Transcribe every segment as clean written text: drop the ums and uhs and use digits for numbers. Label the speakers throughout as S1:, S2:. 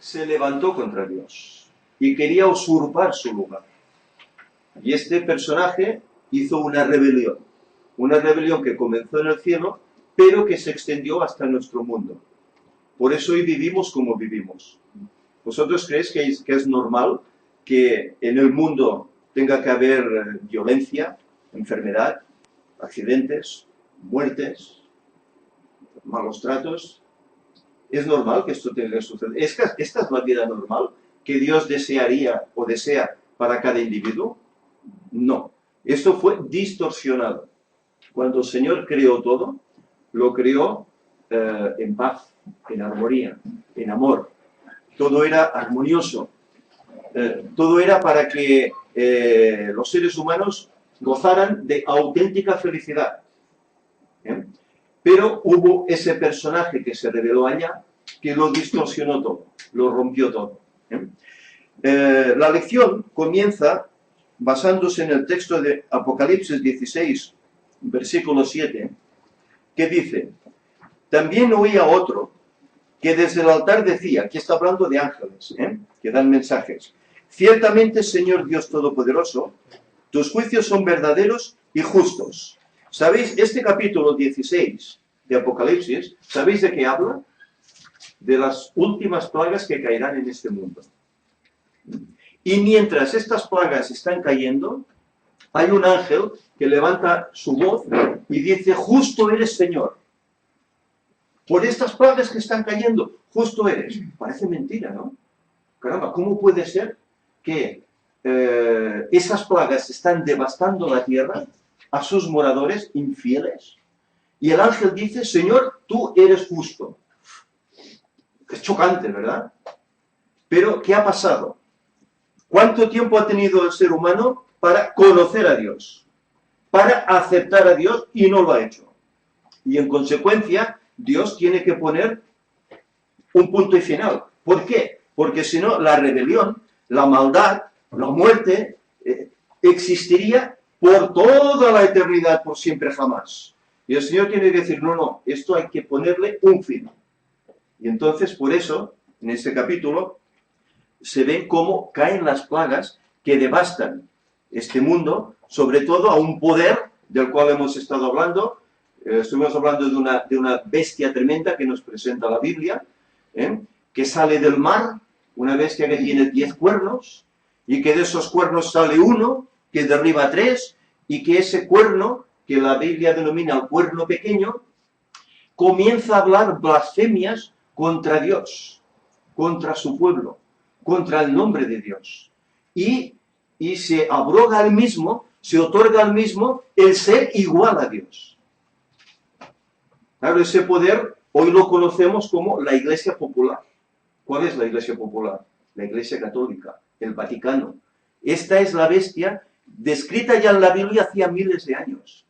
S1: se levantó contra Dios y quería usurpar su lugar. Y este personaje hizo una rebelión que comenzó en el cielo, pero que se extendió hasta nuestro mundo. Por eso hoy vivimos como vivimos. ¿Vosotros creéis que es normal que en el mundo tenga que haber violencia, enfermedad, accidentes, muertes, malos tratos? ¿Es normal que esto tenga que suceder? ¿Esta es la vida normal que Dios desearía o desea para cada individuo? No. Esto fue distorsionado. Cuando el Señor creó todo, lo creó en paz, en armonía, en amor. Todo era armonioso. Todo era para que los seres humanos gozaran de auténtica felicidad. Pero hubo ese personaje que se reveló allá, que lo distorsionó todo, lo rompió todo. La lección comienza basándose en el texto de Apocalipsis 16, versículo 7, que dice: también oía otro que desde el altar decía, aquí está hablando de ángeles, que dan mensajes: ciertamente, Señor Dios Todopoderoso, tus juicios son verdaderos y justos. ¿Sabéis? Este capítulo 16 de Apocalipsis, ¿sabéis de qué habla? De las últimas plagas que caerán en este mundo. Y mientras estas plagas están cayendo, hay un ángel que levanta su voz y dice: justo eres, Señor. Por estas plagas que están cayendo, justo eres. Parece mentira, ¿no? Caramba, ¿cómo puede ser que esas plagas están devastando la tierra a sus moradores infieles? Y el ángel dice: Señor, tú eres justo. Es chocante, ¿verdad? Pero, ¿qué ha pasado? ¿Cuánto tiempo ha tenido el ser humano para conocer a Dios? Para aceptar a Dios, y no lo ha hecho. Y en consecuencia, Dios tiene que poner un punto y final. ¿Por qué? Porque si no, la rebelión, la maldad, la muerte, existiría por toda la eternidad, por siempre jamás. Y el Señor tiene que decir: no, no, esto hay que ponerle un fin. Y entonces, por eso, en este capítulo, se ve cómo caen las plagas que devastan este mundo, sobre todo a un poder del cual hemos estado hablando. Estuvimos hablando de una bestia tremenda que nos presenta la Biblia, que sale del mar, una bestia que tiene 10 cuernos, y que de esos cuernos sale uno, que derriba 3, y que ese cuerno, que la Biblia denomina el cuerno pequeño, comienza a hablar blasfemias contra Dios, contra su pueblo, contra el nombre de Dios. Y se abroga al mismo, se otorga al mismo el ser igual a Dios. Claro, ese poder hoy lo conocemos como la Iglesia Popular. ¿Cuál es la Iglesia Popular? La Iglesia Católica, el Vaticano. Esta es la bestia descrita ya en la Biblia hacía miles de años,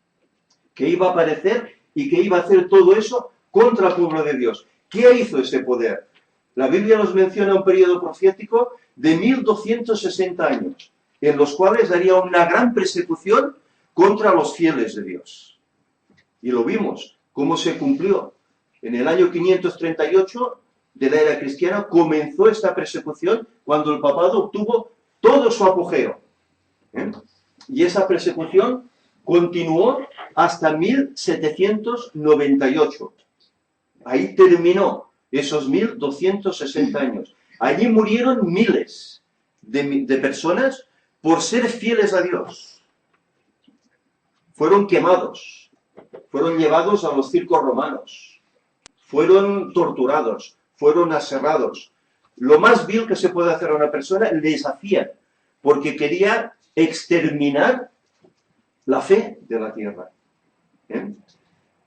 S1: que iba a aparecer y que iba a hacer todo eso contra el pueblo de Dios. ¿Qué hizo ese poder? La Biblia nos menciona un periodo profético de 1260 años, en los cuales daría una gran persecución contra los fieles de Dios. Y lo vimos, cómo se cumplió. En el año 538 de la era cristiana comenzó esta persecución, cuando el papado obtuvo todo su apogeo. Y esa persecución continuó hasta 1798. Ahí terminó esos 1260 años. Allí murieron miles de personas por ser fieles a Dios. Fueron quemados, fueron llevados a los circos romanos, fueron torturados, fueron aserrados. Lo más vil que se puede hacer a una persona, les hacían, porque quería exterminar la fe de la tierra.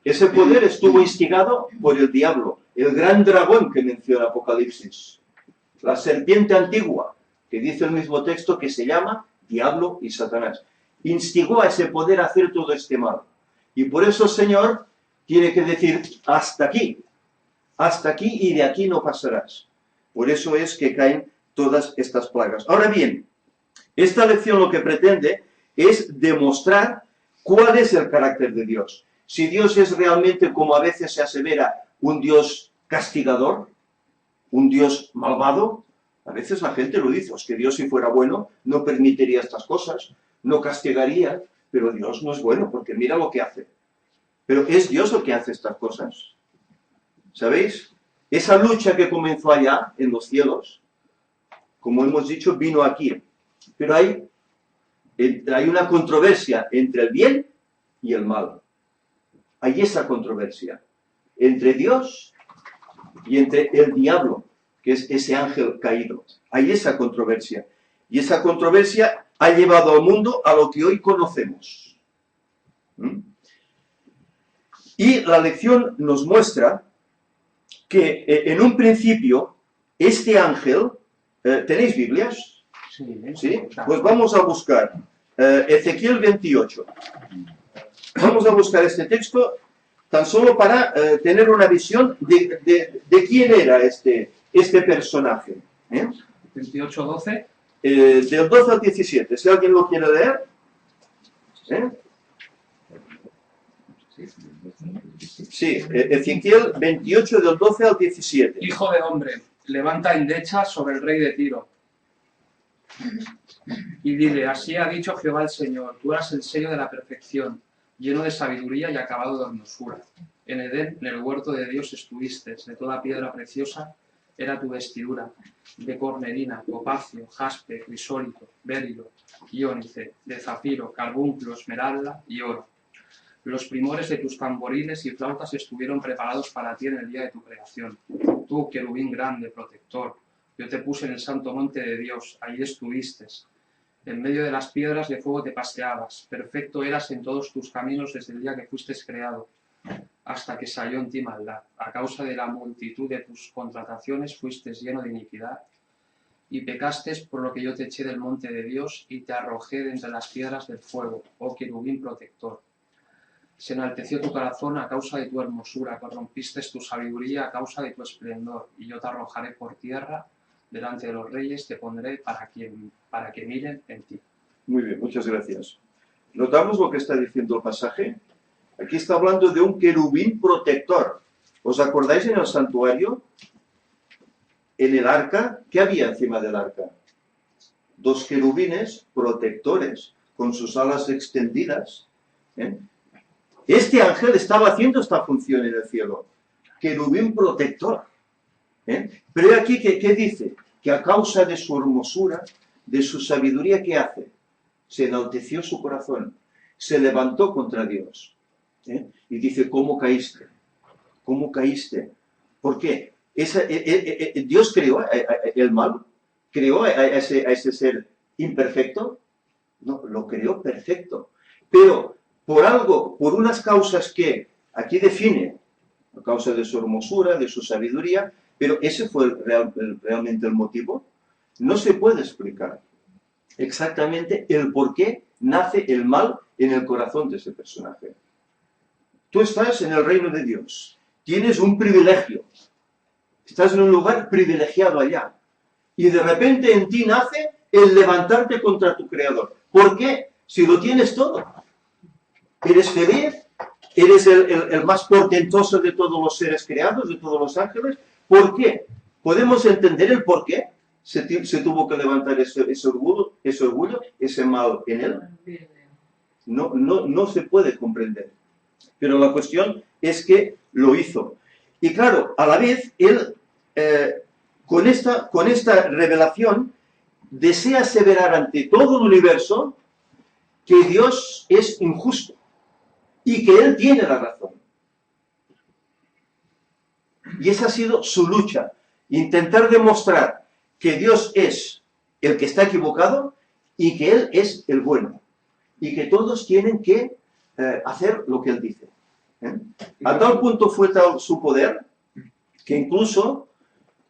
S1: Ese poder estuvo instigado por el diablo, el gran dragón que menciona Apocalipsis, la serpiente antigua, que dice el mismo texto que se llama Diablo y Satanás. Instigó a ese poder a hacer todo este mal. Y por eso el Señor tiene que decir: hasta aquí y de aquí no pasarás. Por eso es que caen todas estas plagas. Ahora bien, esta lección lo que pretende es demostrar cuál es el carácter de Dios. Si Dios es realmente, como a veces se asevera, un Dios castigador, un Dios malvado? A veces la gente lo dice, es que Dios si fuera bueno no permitiría estas cosas, no castigaría, pero Dios no es bueno porque mira lo que hace. Pero ¿es Dios el que hace estas cosas? ¿Sabéis? Esa lucha que comenzó allá, en los cielos, como hemos dicho, vino aquí. Pero hay una controversia entre el bien y el mal. Hay esa controversia entre Dios y entre el diablo, que es ese ángel caído. Hay esa controversia. Y esa controversia ha llevado al mundo a lo que hoy conocemos. Y la lección nos muestra que en un principio este ángel, ¿tenéis Biblias?
S2: Sí.
S1: ¿Sí? Pues vamos a buscar Ezequiel 28. Vamos a buscar este texto tan solo para tener una visión de quién era este personaje.
S2: 28:12.
S1: Del 12 al 17, si alguien lo quiere leer. Sí, Ezequiel 28 del 12 al 17.
S2: Hijo de hombre, levanta endecha sobre el rey de Tiro y dile, así ha dicho Jehová el Señor, tú eras el sello de la perfección, lleno de sabiduría y acabado de hermosura. En Edén, en el huerto de Dios estuviste, de toda piedra preciosa era tu vestidura, de cornelina, topacio, jaspe, crisólito, berilo, iónice, de zafiro, carbunclo, esmeralda y oro. Los primores de tus tamboriles y flautas estuvieron preparados para ti en el día de tu creación. Tú, querubín grande, protector, yo te puse en el santo monte de Dios, allí estuviste. En medio de las piedras de fuego te paseabas, perfecto eras en todos tus caminos desde el día que fuiste creado, hasta que salió en ti maldad. A causa de la multitud de tus contrataciones fuiste lleno de iniquidad, y pecaste por lo que yo te eché del monte de Dios y te arrojé de entre las piedras del fuego, oh querubín protector. Se enalteció tu corazón a causa de tu hermosura, corrompiste tu sabiduría a causa de tu esplendor, y yo te arrojaré por tierra, delante de los reyes te pondré para que miren en ti.
S1: Muy bien, muchas gracias. ¿Notamos lo que está diciendo el pasaje? Aquí está hablando de un querubín protector. ¿Os acordáis en el santuario? En el arca, ¿qué había encima del arca? 2 querubines protectores, con sus alas extendidas. Este ángel estaba haciendo esta función en el cielo. Querubín protector. Pero aquí, ¿qué dice? Que a causa de su hermosura, de su sabiduría, ¿qué hace? Se enalteció su corazón. Se levantó contra Dios. Y dice, ¿cómo caíste? ¿Cómo caíste? ¿Por qué? Dios creó el mal, creó a ese ser imperfecto. No, lo creó perfecto. Pero por unas causas que aquí define, a causa de su hermosura, de su sabiduría, pero ese fue realmente el motivo. No se puede explicar exactamente el por qué nace el mal en el corazón de ese personaje. Tú estás en el reino de Dios, tienes un privilegio, estás en un lugar privilegiado allá, y de repente en ti nace el levantarte contra tu Creador. ¿Por qué? Si lo tienes todo. Eres feliz, eres el más portentoso de todos los seres creados, de todos los ángeles. ¿Por qué? ¿Podemos entender el por qué se tuvo que levantar ese orgullo, ese mal en él? No se puede comprender. Pero la cuestión es que lo hizo. Y claro, a la vez, él, con esta revelación, desea aseverar ante todo el universo que Dios es injusto y que Él tiene la razón. Y esa ha sido su lucha, intentar demostrar que Dios es el que está equivocado y que Él es el bueno, y que todos tienen que hacer lo que Él dice. A tal punto fue tal su poder, que incluso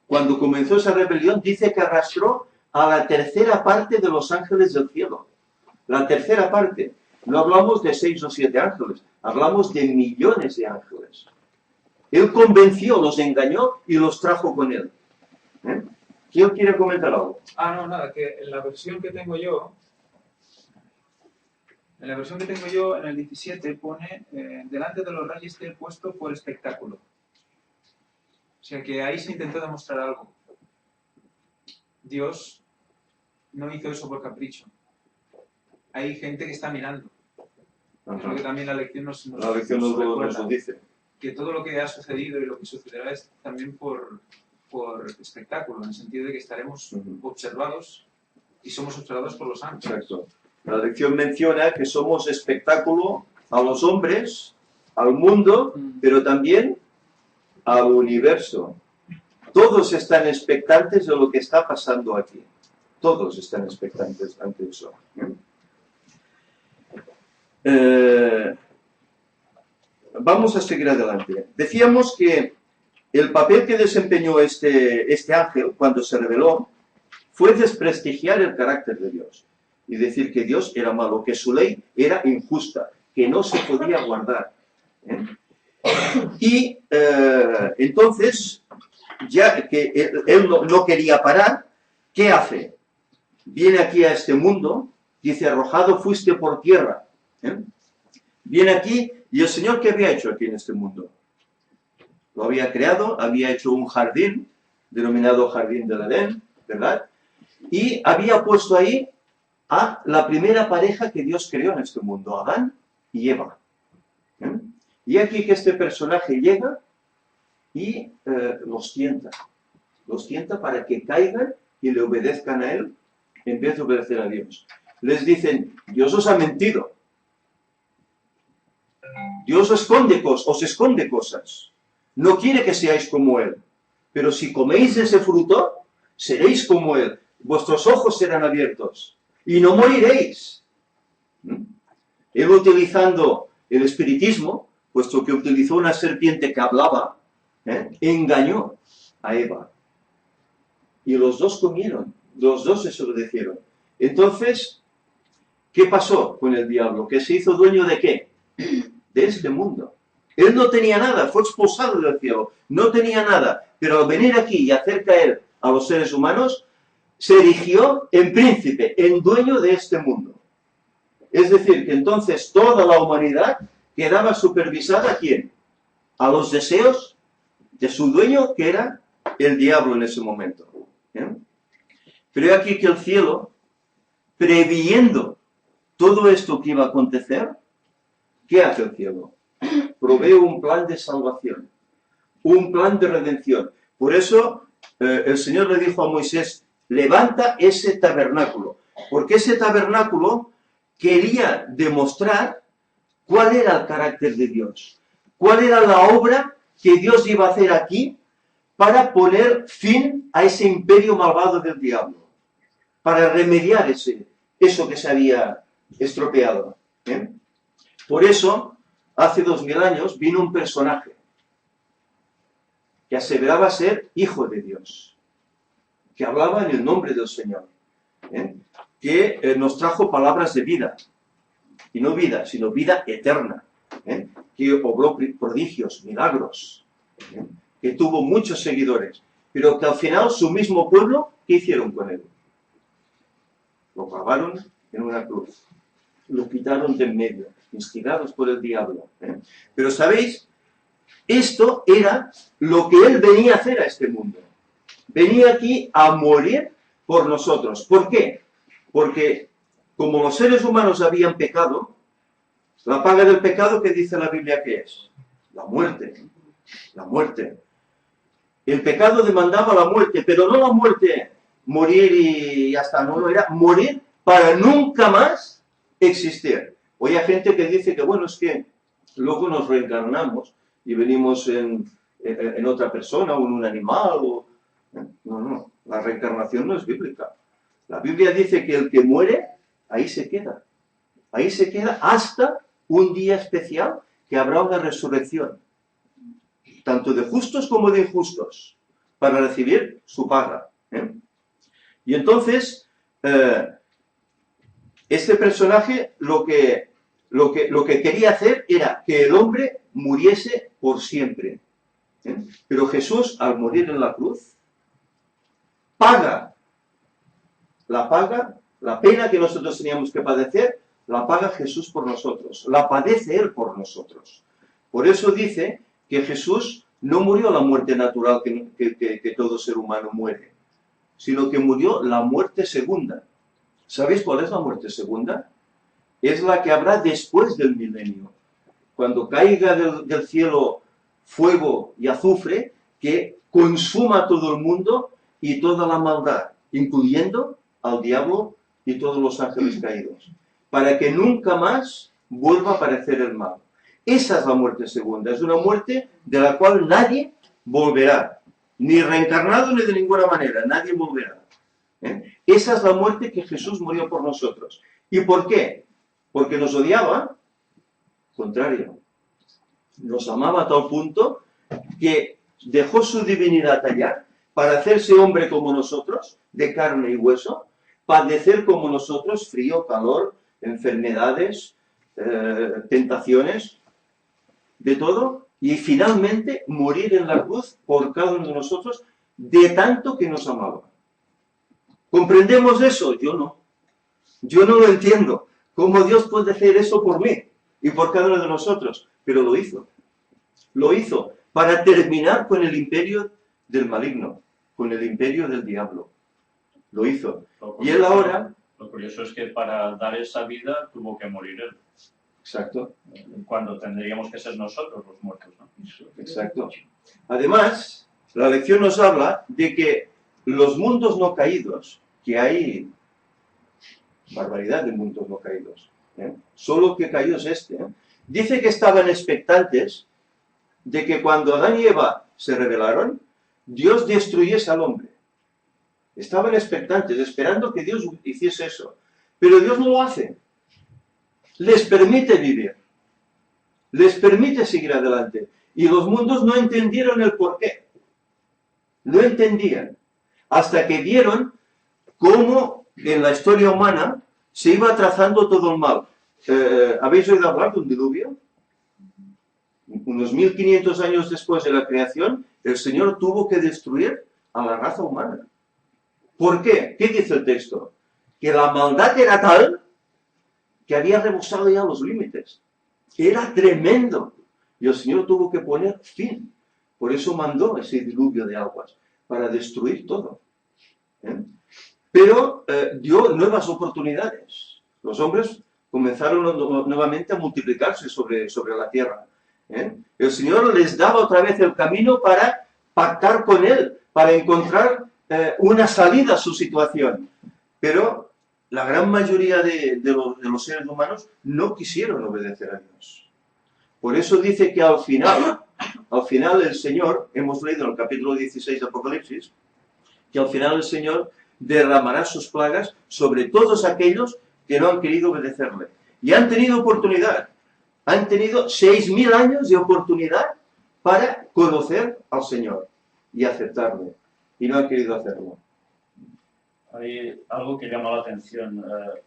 S1: cuando comenzó esa rebelión, dice que arrastró a la tercera parte de los ángeles del cielo. La tercera parte. No hablamos de 6 o 7 ángeles, hablamos de millones de ángeles. Él convenció, los engañó y los trajo con él. ¿Quién quiere comentar algo?
S3: No, nada, que en la versión que tengo yo, en el 17 pone, delante de los reyes te he puesto por espectáculo. O sea que ahí se intentó demostrar algo. Dios no hizo eso por capricho. Hay gente que está mirando. Creo que también la lección nos recuerda
S1: lo dice.
S3: Que todo lo que ha sucedido y lo que sucederá es también por espectáculo, en el sentido de que estaremos observados y somos observados por los ángeles.
S1: Exacto. La lección menciona que somos espectáculo a los hombres, al mundo, pero también al universo. Todos están expectantes de lo que está pasando aquí. Todos están expectantes ante eso. Vamos a seguir adelante. Decíamos que el papel que desempeñó este ángel cuando se reveló fue desprestigiar el carácter de Dios y decir que Dios era malo, que su ley era injusta, que no se podía guardar. Y entonces, ya que él no quería parar, ¿qué hace? Viene aquí a este mundo, dice, arrojado fuiste por tierra. Viene aquí, y el Señor, ¿qué había hecho aquí en este mundo? Lo había creado, había hecho un jardín, denominado Jardín del Edén, ¿verdad? Y había puesto ahí a la primera pareja que Dios creó en este mundo, Adán y Eva. Y aquí que este personaje llega y los tienta para que caigan y le obedezcan a él en vez de obedecer a Dios. Les dicen, Dios os ha mentido. Dios os esconde cosas. No quiere que seáis como Él. Pero si coméis ese fruto, seréis como Él. Vuestros ojos serán abiertos. Y no moriréis. Él, utilizando el espiritismo, puesto que utilizó una serpiente que hablaba, engañó a Eva. Y los dos comieron. Los dos se desobedecieron. Entonces, ¿qué pasó con el diablo? ¿Que se hizo dueño de qué? De este mundo. Él no tenía nada, fue expulsado del cielo, no tenía nada, pero al venir aquí y hacer caer a los seres humanos, se erigió en príncipe, en dueño de este mundo. Es decir, que entonces toda la humanidad quedaba supervisada ¿a quién? A los deseos de su dueño, que era el diablo en ese momento. Pero aquí que el cielo, previendo todo esto que iba a acontecer, ¿qué hace el cielo? Provee un plan de salvación, un plan de redención. Por eso el Señor le dijo a Moisés, levanta ese tabernáculo, porque ese tabernáculo quería demostrar cuál era el carácter de Dios, cuál era la obra que Dios iba a hacer aquí para poner fin a ese imperio malvado del diablo, para remediar eso que se había estropeado. Por eso, hace 2000 años, vino un personaje que aseveraba ser hijo de Dios, que hablaba en el nombre del Señor, que nos trajo palabras de vida, y no vida, sino vida eterna, que obró prodigios, milagros, que tuvo muchos seguidores, pero que al final su mismo pueblo, ¿qué hicieron con él? Lo clavaron en una cruz, lo quitaron de en medio, instigados por el diablo. Pero ¿sabéis? Esto era lo que él venía a hacer a este mundo. Venía aquí a morir por nosotros. ¿Por qué? Porque como los seres humanos habían pecado, la paga del pecado, ¿qué dice la Biblia que es? La muerte. La muerte. El pecado demandaba la muerte, pero no la muerte, morir y hasta no, era morir para nunca más existir. Hoy hay gente que dice que, bueno, es que luego nos reencarnamos y venimos en otra persona o en un animal. No, la reencarnación no es bíblica. La Biblia dice que el que muere, ahí se queda. Ahí se queda hasta un día especial que habrá una resurrección, tanto de justos como de injustos, para recibir su paga. Y entonces, este personaje lo que quería hacer era que el hombre muriese por siempre. Pero Jesús, al morir en la cruz, paga la pena que nosotros teníamos que padecer, la paga Jesús por nosotros, la padece Él por nosotros. Por eso dice que Jesús no murió la muerte natural que todo ser humano muere, sino que murió la muerte segunda. ¿Sabéis cuál es la muerte segunda? Es la que habrá después del milenio. Cuando caiga del cielo fuego y azufre que consuma todo el mundo y toda la maldad, incluyendo al diablo y todos los ángeles caídos, para que nunca más vuelva a aparecer el mal. Esa es la muerte segunda, es una muerte de la cual nadie volverá, ni reencarnado ni de ninguna manera, nadie volverá. Esa es la muerte que Jesús murió por nosotros. ¿Y por qué? Porque nos odiaba, contrario, nos amaba a tal punto que dejó su divinidad allá para hacerse hombre como nosotros, de carne y hueso, padecer como nosotros, frío, calor, enfermedades, tentaciones, de todo, y finalmente morir en la cruz por cada uno de nosotros, de tanto que nos amaba. ¿Comprendemos eso? Yo no. Yo no lo entiendo. ¿Cómo Dios puede hacer eso por mí y por cada uno de nosotros? Pero lo hizo. Lo hizo para terminar con el imperio del maligno, con el imperio del diablo. Lo hizo. Y él ahora...
S4: Lo curioso es que para dar esa vida tuvo que morir él.
S1: Exacto.
S4: Cuando tendríamos que ser nosotros los muertos, ¿no?
S1: Exacto. Además, la lección nos habla de que los mundos no caídos, que hay barbaridad de mundos no caídos, solo que caído es este, dice que estaban expectantes de que cuando Adán y Eva se rebelaron, Dios destruyese al hombre. Estaban expectantes, esperando que Dios hiciese eso. Pero Dios no lo hace. Les permite vivir. Les permite seguir adelante. Y los mundos no entendieron el porqué. No entendían. Hasta que vieron cómo en la historia humana se iba trazando todo el mal. ¿Habéis oído hablar de un diluvio? Unos 1500 años después de la creación, el Señor tuvo que destruir a la raza humana. ¿Por qué? ¿Qué dice el texto? Que la maldad era tal que había rebasado ya los límites. Era tremendo. Y el Señor tuvo que poner fin. Por eso mandó ese diluvio de aguas, para destruir todo. Pero dio nuevas oportunidades. Los hombres comenzaron nuevamente a multiplicarse sobre la tierra. El Señor les daba otra vez el camino para pactar con Él, para encontrar una salida a su situación. Pero la gran mayoría de los seres humanos no quisieron obedecer a Dios. Por eso dice que al final el Señor, hemos leído en el capítulo 16 de Apocalipsis, que al final el Señor derramará sus plagas sobre todos aquellos que no han querido obedecerle. Y han tenido oportunidad. Han tenido 6000 años de oportunidad para conocer al Señor y aceptarle. Y no han querido hacerlo.
S4: Hay algo que llama la atención.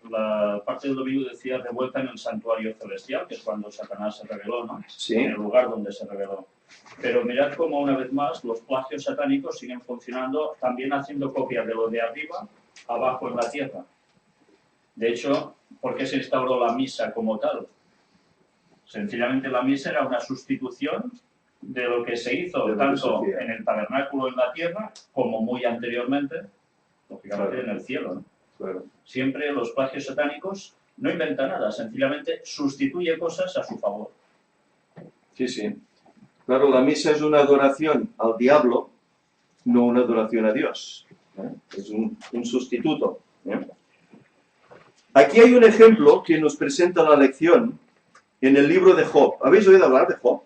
S4: La parte del domingo decía revuelta en el santuario celestial, que es cuando Satanás se rebeló, ¿no?
S1: Sí.
S4: En el lugar donde se rebeló. Pero mirad cómo, una vez más, los plagios satánicos siguen funcionando, también haciendo copia de lo de arriba, abajo en la tierra. De hecho, ¿por qué se instauró la misa como tal? Sencillamente la misa era una sustitución de lo que se hizo tanto en el tabernáculo en la tierra, como muy anteriormente, lógicamente, claro, en el cielo, ¿no?
S1: Claro.
S4: Siempre los plagios satánicos no inventan nada, sencillamente sustituye cosas a su favor.
S1: Sí, sí. Claro, la misa es una adoración al diablo, no una adoración a Dios. Es un sustituto. Aquí hay un ejemplo que nos presenta la lección en el libro de Job. ¿Habéis oído hablar de Job?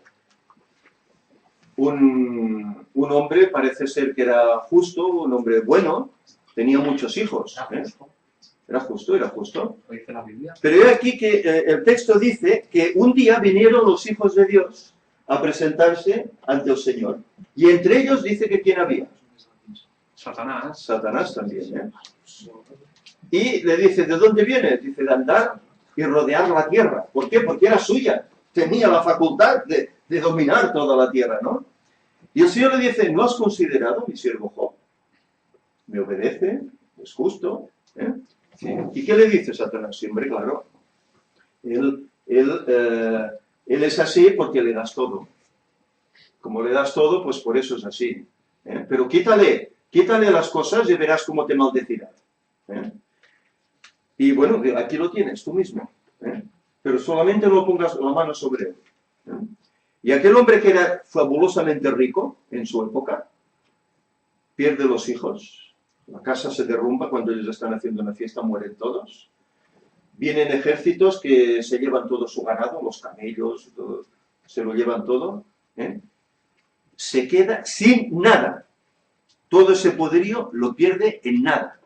S1: Un hombre, parece ser que era justo, un hombre bueno, tenía muchos hijos. Era justo.
S2: Lo dice la Biblia.
S1: Pero he aquí que el texto dice que un día vinieron los hijos de Dios a presentarse ante el Señor. Y entre ellos dice que ¿quién había?
S2: Satanás.
S1: Satanás también, Y le dice, ¿de dónde viene? Dice, de andar y rodear la tierra. ¿Por qué? Porque era suya. Tenía la facultad de dominar toda la tierra, ¿no? Y el Señor le dice, ¿no has considerado mi siervo Job? Me obedece, es justo. Sí. ¿Y qué le dice Satanás? Siempre, claro. Él es así porque le das todo. Como le das todo, pues por eso es así. Pero quítale Quítale las cosas y verás cómo te maldecirá. Y bueno, aquí lo tienes tú mismo. Pero solamente no pongas la mano sobre él. Y aquel hombre que era fabulosamente rico en su época, pierde los hijos, la casa se derrumba cuando ellos están haciendo una fiesta, mueren todos. Vienen ejércitos que se llevan todo su ganado, los camellos, todo, se lo llevan todo. Se queda sin nada. Todo ese poderío lo pierde en nada,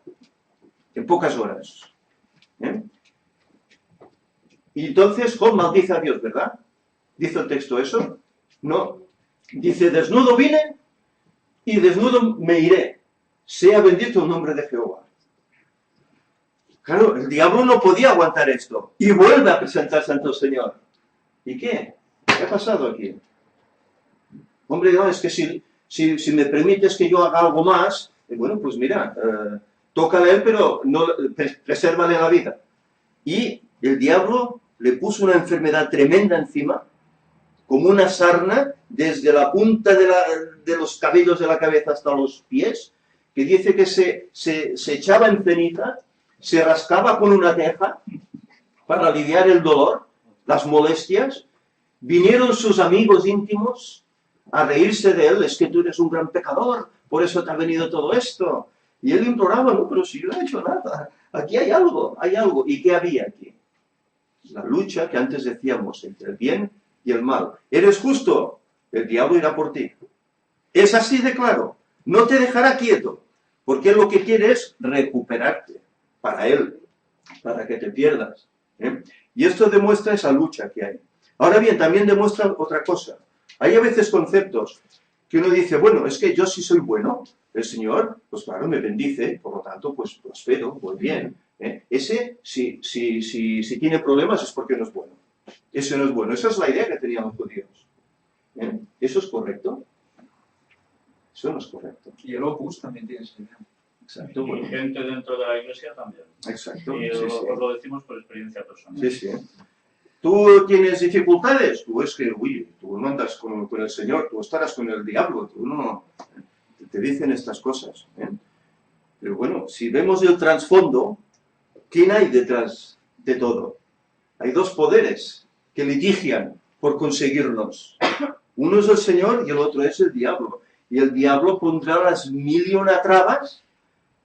S1: en pocas horas. Y entonces Job maldice a Dios, ¿verdad? ¿Dice el texto eso? No. Dice, desnudo vine y desnudo me iré. Sea bendito el nombre de Jehová. Claro, el diablo no podía aguantar esto. Y vuelve a presentarse ante el Señor. ¿Y qué? ¿Qué ha pasado aquí? Hombre, no, es que si me permites que yo haga algo más, bueno, pues mira, tócale a él, pero no, presérvale la vida. Y el diablo le puso una enfermedad tremenda encima, como una sarna, desde la punta de los cabellos de la cabeza hasta los pies, que dice que se echaba en ceniza, se rascaba con una teja para aliviar el dolor, las molestias. Vinieron sus amigos íntimos a reírse de él, es que tú eres un gran pecador, por eso te ha venido todo esto. Y él imploraba, no, pero si yo no he hecho nada, aquí hay algo. ¿Y qué había aquí? La lucha que antes decíamos entre el bien y el mal. ¿Eres justo? El diablo irá por ti. Es así de claro. No te dejará quieto, porque él lo que quiere es recuperarte para él, para que te pierdas. Y esto demuestra esa lucha que hay. Ahora bien, también demuestra otra cosa. Hay a veces conceptos que uno dice, bueno, es que yo sí soy bueno, el Señor, pues claro, me bendice, por lo tanto, pues prospero, voy bien. Ese, si tiene problemas es porque no es bueno. Ese no es bueno. Esa es la idea que tenían los judíos. ¿Eso es correcto? Eso no es correcto.
S3: Y el opus también tiene esa idea.
S1: Exacto.
S4: Y
S1: Bueno.
S4: gente dentro de la iglesia también.
S1: Exacto.
S4: Y
S1: Sí, sí.
S4: os lo decimos por experiencia personal.
S1: Sí, sí. Tú tienes dificultades, tú es que, uy, tú no andas con el Señor, tú estarás con el diablo, tú no. Te dicen estas cosas. Pero bueno, si vemos el trasfondo, ¿quién hay detrás de todo? Hay dos poderes que litigian por conseguirnos. Uno es el Señor y el otro es el diablo. Y el diablo pondrá las mil y una trabas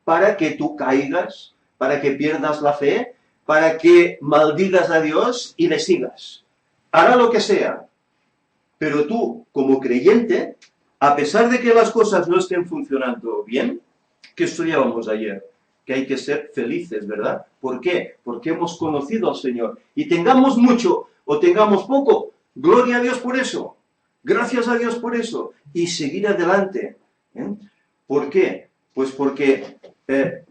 S1: para que tú caigas, para que pierdas la fe, para que maldigas a Dios y le sigas. Hará lo que sea. Pero tú, como creyente, a pesar de que las cosas no estén funcionando bien, ¿qué estudiábamos ayer? Que hay que ser felices, ¿verdad? ¿Por qué? Porque hemos conocido al Señor. Y tengamos mucho o tengamos poco, gloria a Dios por eso. Gracias a Dios por eso. Y seguir adelante. ¿Por qué? Pues porque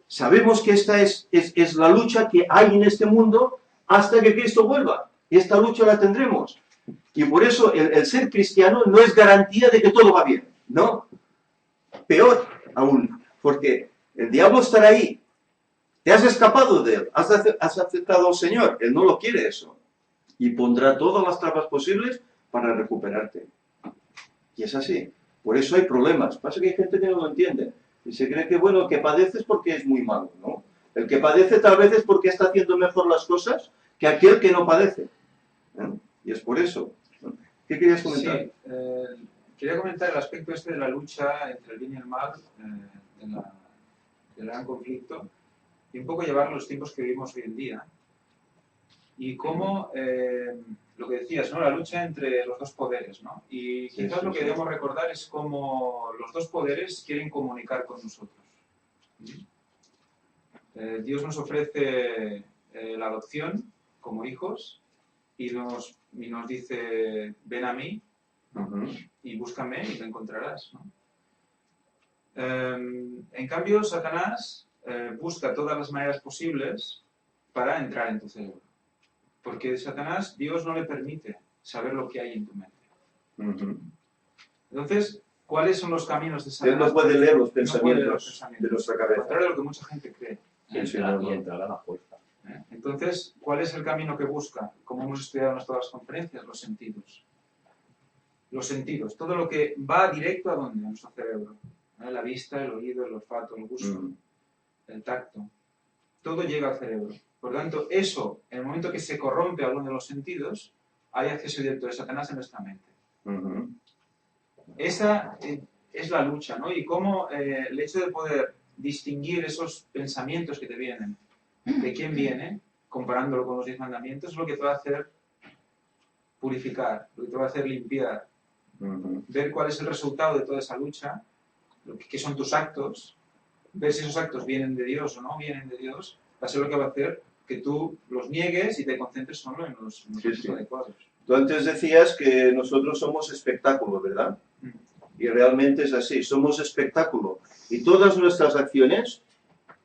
S1: sabemos que esta es la lucha que hay en este mundo hasta que Cristo vuelva. Y esta lucha la tendremos. Y por eso el ser cristiano no es garantía de que todo va bien. No. Peor aún. Porque el diablo estará ahí. Te has escapado de él. Has aceptado al Señor. Él no lo quiere eso. Y pondrá todas las trampas posibles para recuperarte. Y es así. Por eso hay problemas. Pasa que hay gente que no lo entiende. Y se cree que, bueno, que padeces porque es muy malo, ¿no? El que padece tal vez es porque está haciendo mejor las cosas que aquel que no padece. Y es por eso. ¿Qué querías comentar?
S3: Sí, quería comentar el aspecto este de la lucha entre el bien y el mal, del gran conflicto, y un poco llevarlo a los tiempos que vivimos hoy en día. Y cómo, lo que decías, ¿no? La lucha entre los dos poderes, ¿no? Y quizás lo que debemos recordar es cómo los dos poderes quieren comunicar con nosotros. Dios nos ofrece la adopción como hijos y nos dice, ven a mí y búscame y me encontrarás, ¿no? En cambio, Satanás busca todas las maneras posibles para entrar en tu cerebro. Porque Satanás, Dios no le permite saber lo que hay en tu mente. Entonces, ¿cuáles son los caminos de Satanás?
S1: Él no puede leer los pensamientos,
S3: de nuestra
S1: cabeza.
S3: Al contrario de lo que mucha gente cree.
S5: Y entrará a la fuerza.
S3: Entonces, ¿cuál es el camino que busca? Como hemos estudiado en todas las conferencias, los sentidos. Los sentidos, todo lo que va directo a dónde, a nuestro cerebro. ¿vale? La vista, el oído, el olfato, el gusto, el tacto. Todo llega al cerebro. Por lo tanto, eso, en el momento que se corrompe alguno de los sentidos, hay acceso directo de Satanás en nuestra mente. Esa es la lucha, ¿no? Y cómo el hecho de poder distinguir esos pensamientos que te vienen, de quién viene, comparándolo con los 10 mandamientos, es lo que te va a hacer purificar, lo que te va a hacer limpiar, ver cuál es el resultado de toda esa lucha, qué son tus actos, ver si esos actos vienen de Dios o no vienen de Dios, va a ser lo que va a hacer que tú los niegues y te concentres solo en los adecuados.
S1: Tú antes decías que nosotros somos espectáculo, ¿verdad? Y realmente es así, somos espectáculo. Y todas nuestras acciones,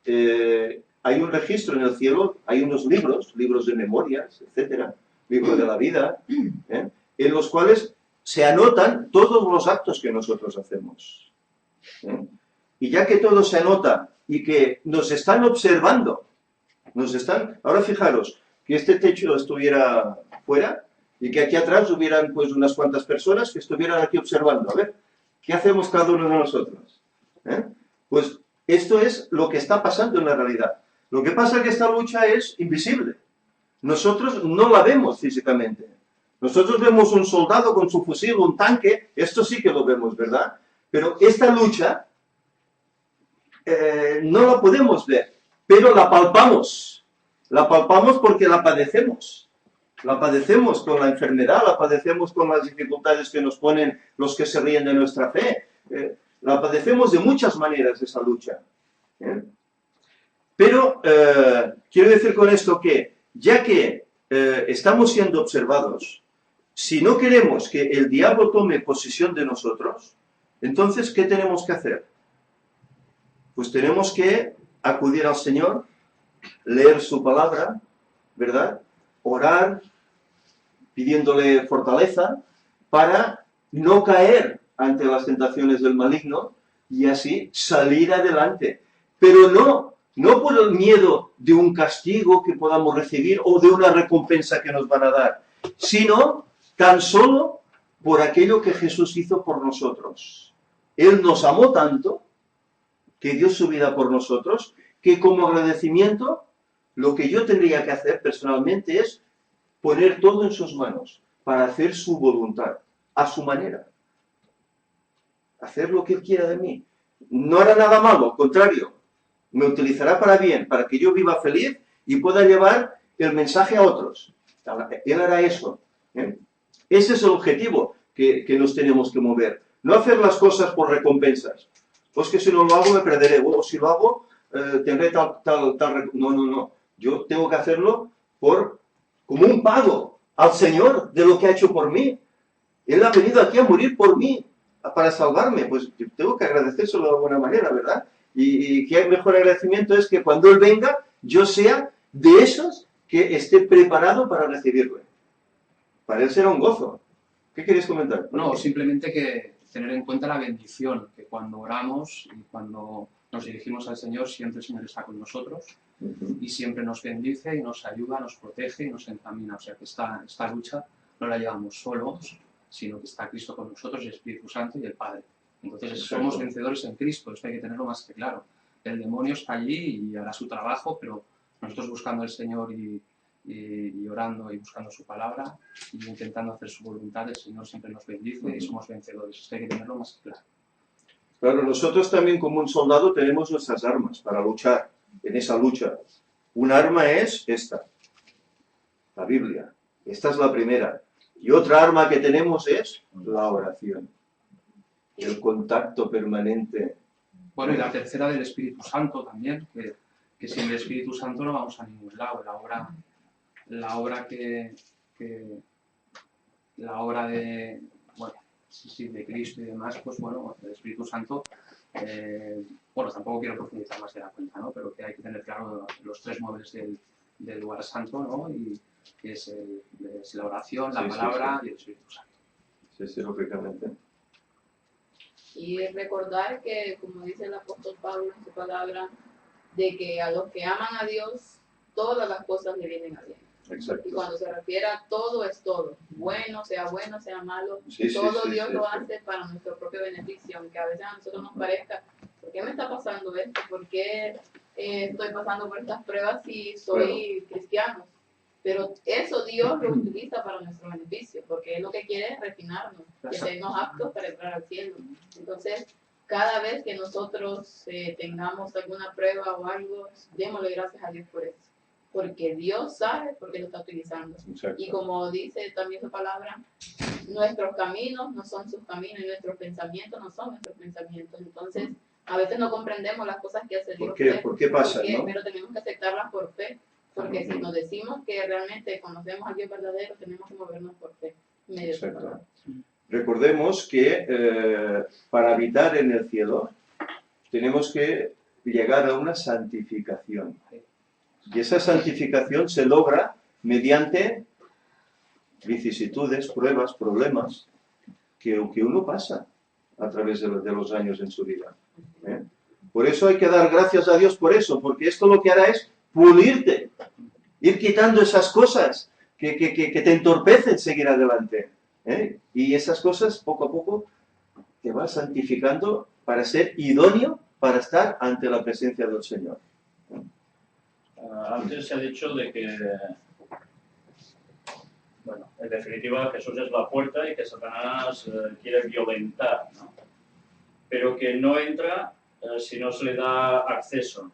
S1: hay un registro en el cielo, hay unos libros de memorias, etcétera, libros de la vida, en los cuales se anotan todos los actos que nosotros hacemos. Y ya que todo se anota y que nos están observando, ahora fijaros, que este techo estuviera fuera y que aquí atrás hubieran pues unas cuantas personas que estuvieran aquí observando, a ver, ¿qué hacemos cada uno de nosotros? Pues esto es lo que está pasando en la realidad. Lo que pasa es que esta lucha es invisible. Nosotros no la vemos físicamente. Nosotros vemos un soldado con su fusil, un tanque, esto sí que lo vemos, ¿verdad? Pero esta lucha no la podemos ver, pero la palpamos. La palpamos porque la padecemos. La padecemos con la enfermedad, la padecemos con las dificultades que nos ponen los que se ríen de nuestra fe. La padecemos de muchas maneras, esa lucha. Pero quiero decir con esto que, ya que estamos siendo observados, si no queremos que el diablo tome posesión de nosotros, entonces, ¿qué tenemos que hacer? Pues tenemos que acudir al Señor, leer su palabra, ¿verdad? Orar, pidiéndole fortaleza, para no caer ante las tentaciones del maligno y así salir adelante. Pero no por el miedo de un castigo que podamos recibir o de una recompensa que nos van a dar, sino tan solo por aquello que Jesús hizo por nosotros. Él nos amó tanto que dio su vida por nosotros, que como agradecimiento, lo que yo tendría que hacer personalmente es poner todo en sus manos para hacer su voluntad, a su manera. Hacer lo que Él quiera de mí. No hará nada malo, al contrario, me utilizará para bien, para que yo viva feliz y pueda llevar el mensaje a otros. Él hará eso. Ese es el objetivo que nos tenemos que mover. No hacer las cosas por recompensas. Pues que si no lo hago me perderé, o si lo hago tendré tal. No. Yo tengo que hacerlo como un pago al Señor de lo que ha hecho por mí. Él ha venido aquí a morir por mí, para salvarme. Pues yo tengo que agradecérselo de alguna manera, ¿verdad? Y qué mejor agradecimiento es que cuando Él venga, yo sea de esos que esté preparado para recibirle. Para Él será un gozo. ¿Qué queréis comentar?
S2: No, simplemente que tener en cuenta la bendición, que cuando oramos y cuando nos dirigimos al Señor, siempre el Señor está con nosotros y siempre nos bendice y nos ayuda, nos protege y nos encamina. O sea que esta lucha no la llevamos solos, sino que está Cristo con nosotros, el Espíritu Santo y el Padre. Entonces somos vencedores en Cristo, esto hay que tenerlo más que claro. El demonio está allí y hará su trabajo, pero nosotros buscando al Señor y orando y buscando su palabra y intentando hacer su voluntad, el Señor siempre nos bendice y somos vencedores. Esto hay que tenerlo más claro.
S1: Claro, nosotros también como un soldado tenemos nuestras armas para luchar en esa lucha. Un arma es esta, la Biblia. Esta es la primera. Y otra arma que tenemos es la oración. El contacto permanente.
S2: Bueno, y la tercera del Espíritu Santo también, que sin el Espíritu Santo no vamos a ningún lado. La obra de, bueno, sí, de Cristo y demás, pues bueno, el Espíritu Santo, bueno, tampoco quiero profundizar más de la cuenta, ¿no? Pero que hay que tener claro los tres muebles del lugar santo, ¿no? Y que es la oración, la palabra y el Espíritu Santo.
S1: Sí, lógicamente.
S6: Y recordar que, como dice el apóstol Pablo en su palabra, de que a los que aman a Dios, todas las cosas le vienen a bien.
S1: Exacto.
S6: Y cuando se refiere a todo es todo, bueno, sea malo,
S1: Sí, sí,
S6: todo
S1: sí,
S6: Dios
S1: sí,
S6: lo
S1: sí.
S6: hace para nuestro propio beneficio, aunque a veces a nosotros nos parezca, ¿por qué me está pasando esto? ¿Por qué estoy pasando por estas pruebas si soy cristiano? Pero eso Dios lo utiliza para nuestro beneficio, porque Él lo que quiere es refinarnos, que estemos aptos para entrar al cielo. Entonces, cada vez que nosotros tengamos alguna prueba o algo, démosle gracias a Dios por eso. Porque Dios sabe por qué lo está utilizando.
S1: Exacto.
S6: Y como dice también su palabra, nuestros caminos no son sus caminos y nuestros pensamientos no son nuestros pensamientos. Entonces, a veces no comprendemos las cosas que hace Dios.
S1: ¿Por qué pasa, no?
S6: Pero tenemos que aceptarlas por fe. Porque si nos decimos que realmente conocemos a Dios verdadero, tenemos que movernos por fe.
S1: Exacto. Recordemos que para habitar en el cielo tenemos que llegar a una santificación. Y esa santificación se logra mediante vicisitudes, pruebas, problemas que uno pasa a través de los años en su vida. Por eso hay que dar gracias a Dios por eso, porque esto lo que hará es pulirte, ir quitando esas cosas que te entorpecen seguir adelante. Y esas cosas poco a poco te vas santificando para ser idóneo para estar ante la presencia del Señor.
S4: Antes se ha dicho de que, bueno, en definitiva Jesús es la puerta y que Satanás quiere violentar, ¿no? Pero que no entra si no se le da acceso.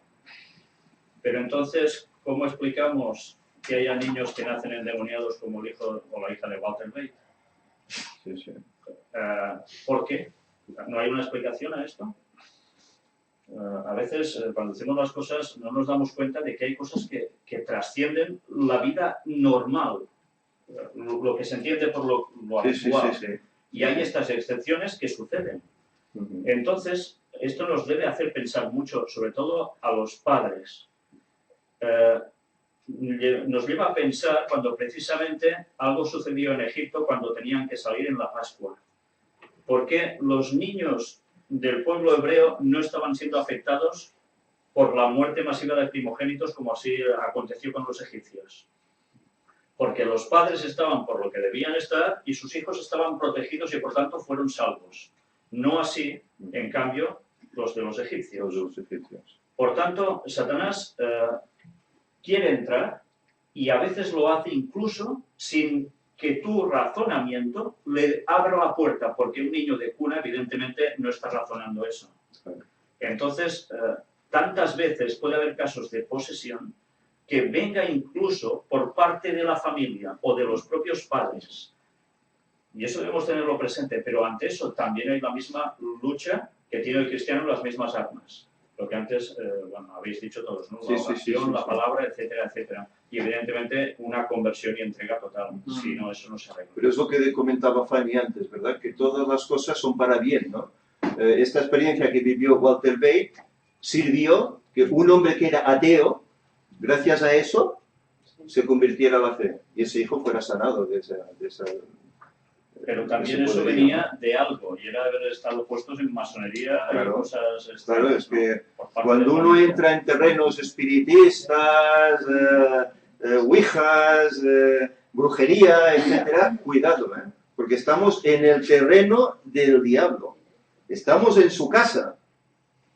S4: Pero entonces, ¿cómo explicamos que haya niños que nacen endemoniados como el hijo o la hija de Walter Bate?
S1: Sí, sí.
S4: ¿Por qué? ¿No hay una explicación a esto? A veces, cuando hacemos las cosas, no nos damos cuenta de que hay cosas que trascienden la vida normal, lo que se entiende por lo habitual.
S1: Sí.
S4: Y hay estas excepciones que suceden. Entonces, esto nos debe hacer pensar mucho, sobre todo a los padres. Nos lleva a pensar cuando precisamente algo sucedió en Egipto cuando tenían que salir en la Pascua. ¿Por qué los niños del pueblo hebreo no estaban siendo afectados por la muerte masiva de primogénitos como así aconteció con los egipcios? Porque los padres estaban por lo que debían estar y sus hijos estaban protegidos y por tanto fueron salvos. No así, en cambio, los de los egipcios. Por tanto, Satanás quiere entrar y a veces lo hace incluso sin que tu razonamiento le abra la puerta, porque un niño de cuna evidentemente no está razonando eso. Entonces, tantas veces puede haber casos de posesión que venga incluso por parte de la familia o de los propios padres. Y eso debemos tenerlo presente, pero ante eso también hay la misma lucha que tiene el cristiano, las mismas armas. Lo que antes, bueno, habéis dicho todos, ¿no? La oración, la palabra, etcétera, etcétera. Y evidentemente una conversión y entrega total. Si no, eso no se arregla.
S1: Pero es lo que comentaba Fanny antes, ¿verdad? Que todas las cosas son para bien, ¿no? Esta experiencia que vivió Walter Bate sirvió que un hombre que era ateo, gracias a eso, se convirtiera a la fe. Y ese hijo fuera sanado de esa
S4: pero también eso venía de algo, y era haber estado puestos en masonería y cosas extrañas.
S1: Claro, es que cuando uno entra en terrenos espiritistas, ouijas, brujería, etcétera, cuidado, porque estamos en el terreno del diablo. Estamos en su casa.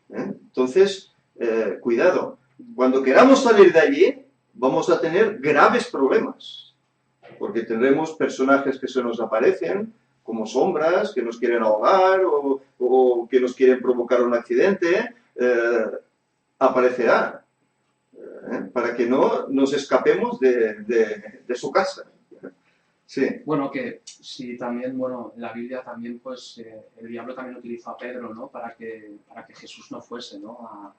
S1: Entonces, cuidado. Cuando queramos salir de allí, vamos a tener graves problemas. Porque tendremos personajes que se nos aparecen como sombras, que nos quieren ahogar o que nos quieren provocar un accidente, aparecerá, para que no nos escapemos de su casa. Sí.
S2: Bueno, que sí, también, bueno, en la Biblia también, pues, el diablo también utilizó a Pedro, ¿no? Para que Jesús no fuese, ¿no?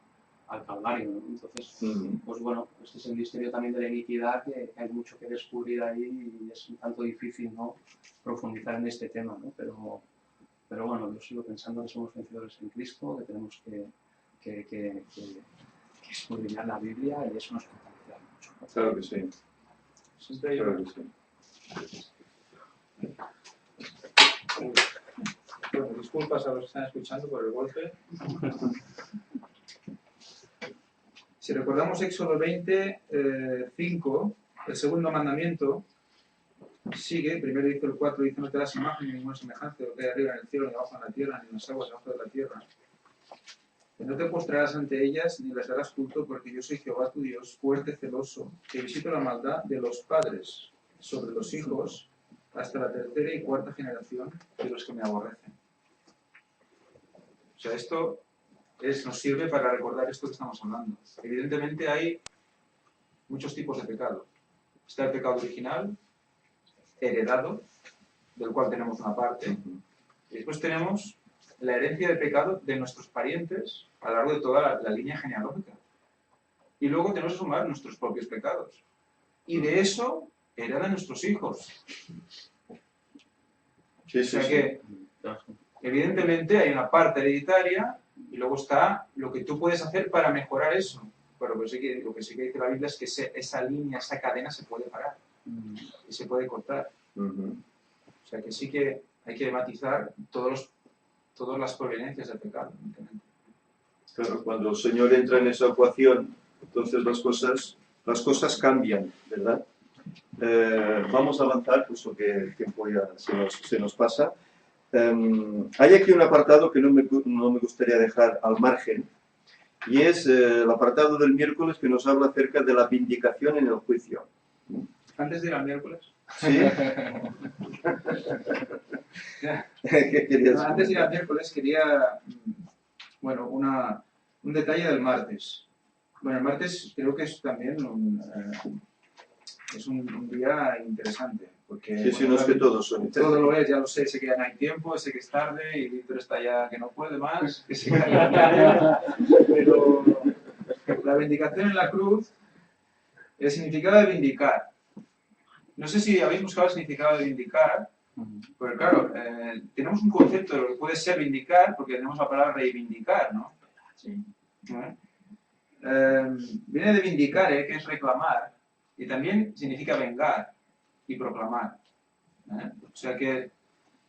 S2: Al Calvario, ¿no? Entonces, pues bueno, este es el misterio también de la iniquidad, que hay mucho que descubrir ahí y es un tanto difícil, ¿no? Profundizar en este tema, ¿no? Pero bueno, yo sigo pensando que somos vencedores en Cristo, que tenemos que escudriñar la Biblia y eso nos fortalece mucho, ¿no?
S1: Claro que sí. Claro que sí.
S3: Bueno, disculpas a los que están escuchando por el golpe. Si recordamos Éxodo 20, 5, El segundo mandamiento sigue, primero dice el 4, dice: no te das imagen ni ninguna semejanza de lo que hay arriba en el cielo, ni abajo en la tierra, ni en las aguas debajo de la tierra. Que no te postrarás ante ellas, ni les darás culto, porque yo soy Jehová tu Dios, fuerte, celoso, que visito la maldad de los padres sobre los hijos, hasta la tercera y cuarta generación de los que me aborrecen. O sea, esto nos sirve para recordar esto que estamos hablando. Evidentemente hay muchos tipos de pecado. Está el pecado original, heredado, del cual tenemos una parte, y después tenemos la herencia de pecado de nuestros parientes a lo largo de toda la línea genealógica. Y luego tenemos que sumar nuestros propios pecados. Y de eso heredan nuestros hijos.
S1: Sí,
S3: O sea que, evidentemente, hay una parte hereditaria y luego está lo que tú puedes hacer para mejorar eso. Pero lo que sí que dice la Biblia es que esa línea, esa cadena se puede parar y se puede cortar. O sea que sí que hay que matizar todas las proveniencias del pecado.
S1: Claro, cuando el Señor entra en esa ecuación, entonces las cosas cambian, ¿verdad? Vamos a avanzar, puesto que el tiempo ya se nos pasa. Hay aquí un apartado que no me gustaría dejar al margen, y es el apartado del miércoles que nos habla acerca de la vindicación en el juicio.
S3: Antes de ir al miércoles.
S1: ¿Sí? ¿Qué querías
S3: Antes de ir
S1: comentar?
S3: al miércoles quería, bueno, un detalle del martes. Bueno, el martes creo que es también es un día interesante. Porque,
S1: Sí, sí,
S3: bueno,
S1: no es que todos son.
S3: todo lo es, ya lo sé que ya no hay tiempo, sé que es tarde y Víctor está ya que no puede más, que se cae. Pero la vindicación en la cruz, el significado de vindicar. No sé si habéis buscado el significado de vindicar, pero claro, tenemos un concepto de lo que puede ser vindicar, porque tenemos la palabra reivindicar, ¿no?
S6: Sí.
S3: Viene de vindicare, que es reclamar, y también significa vengar y proclamar. O sea que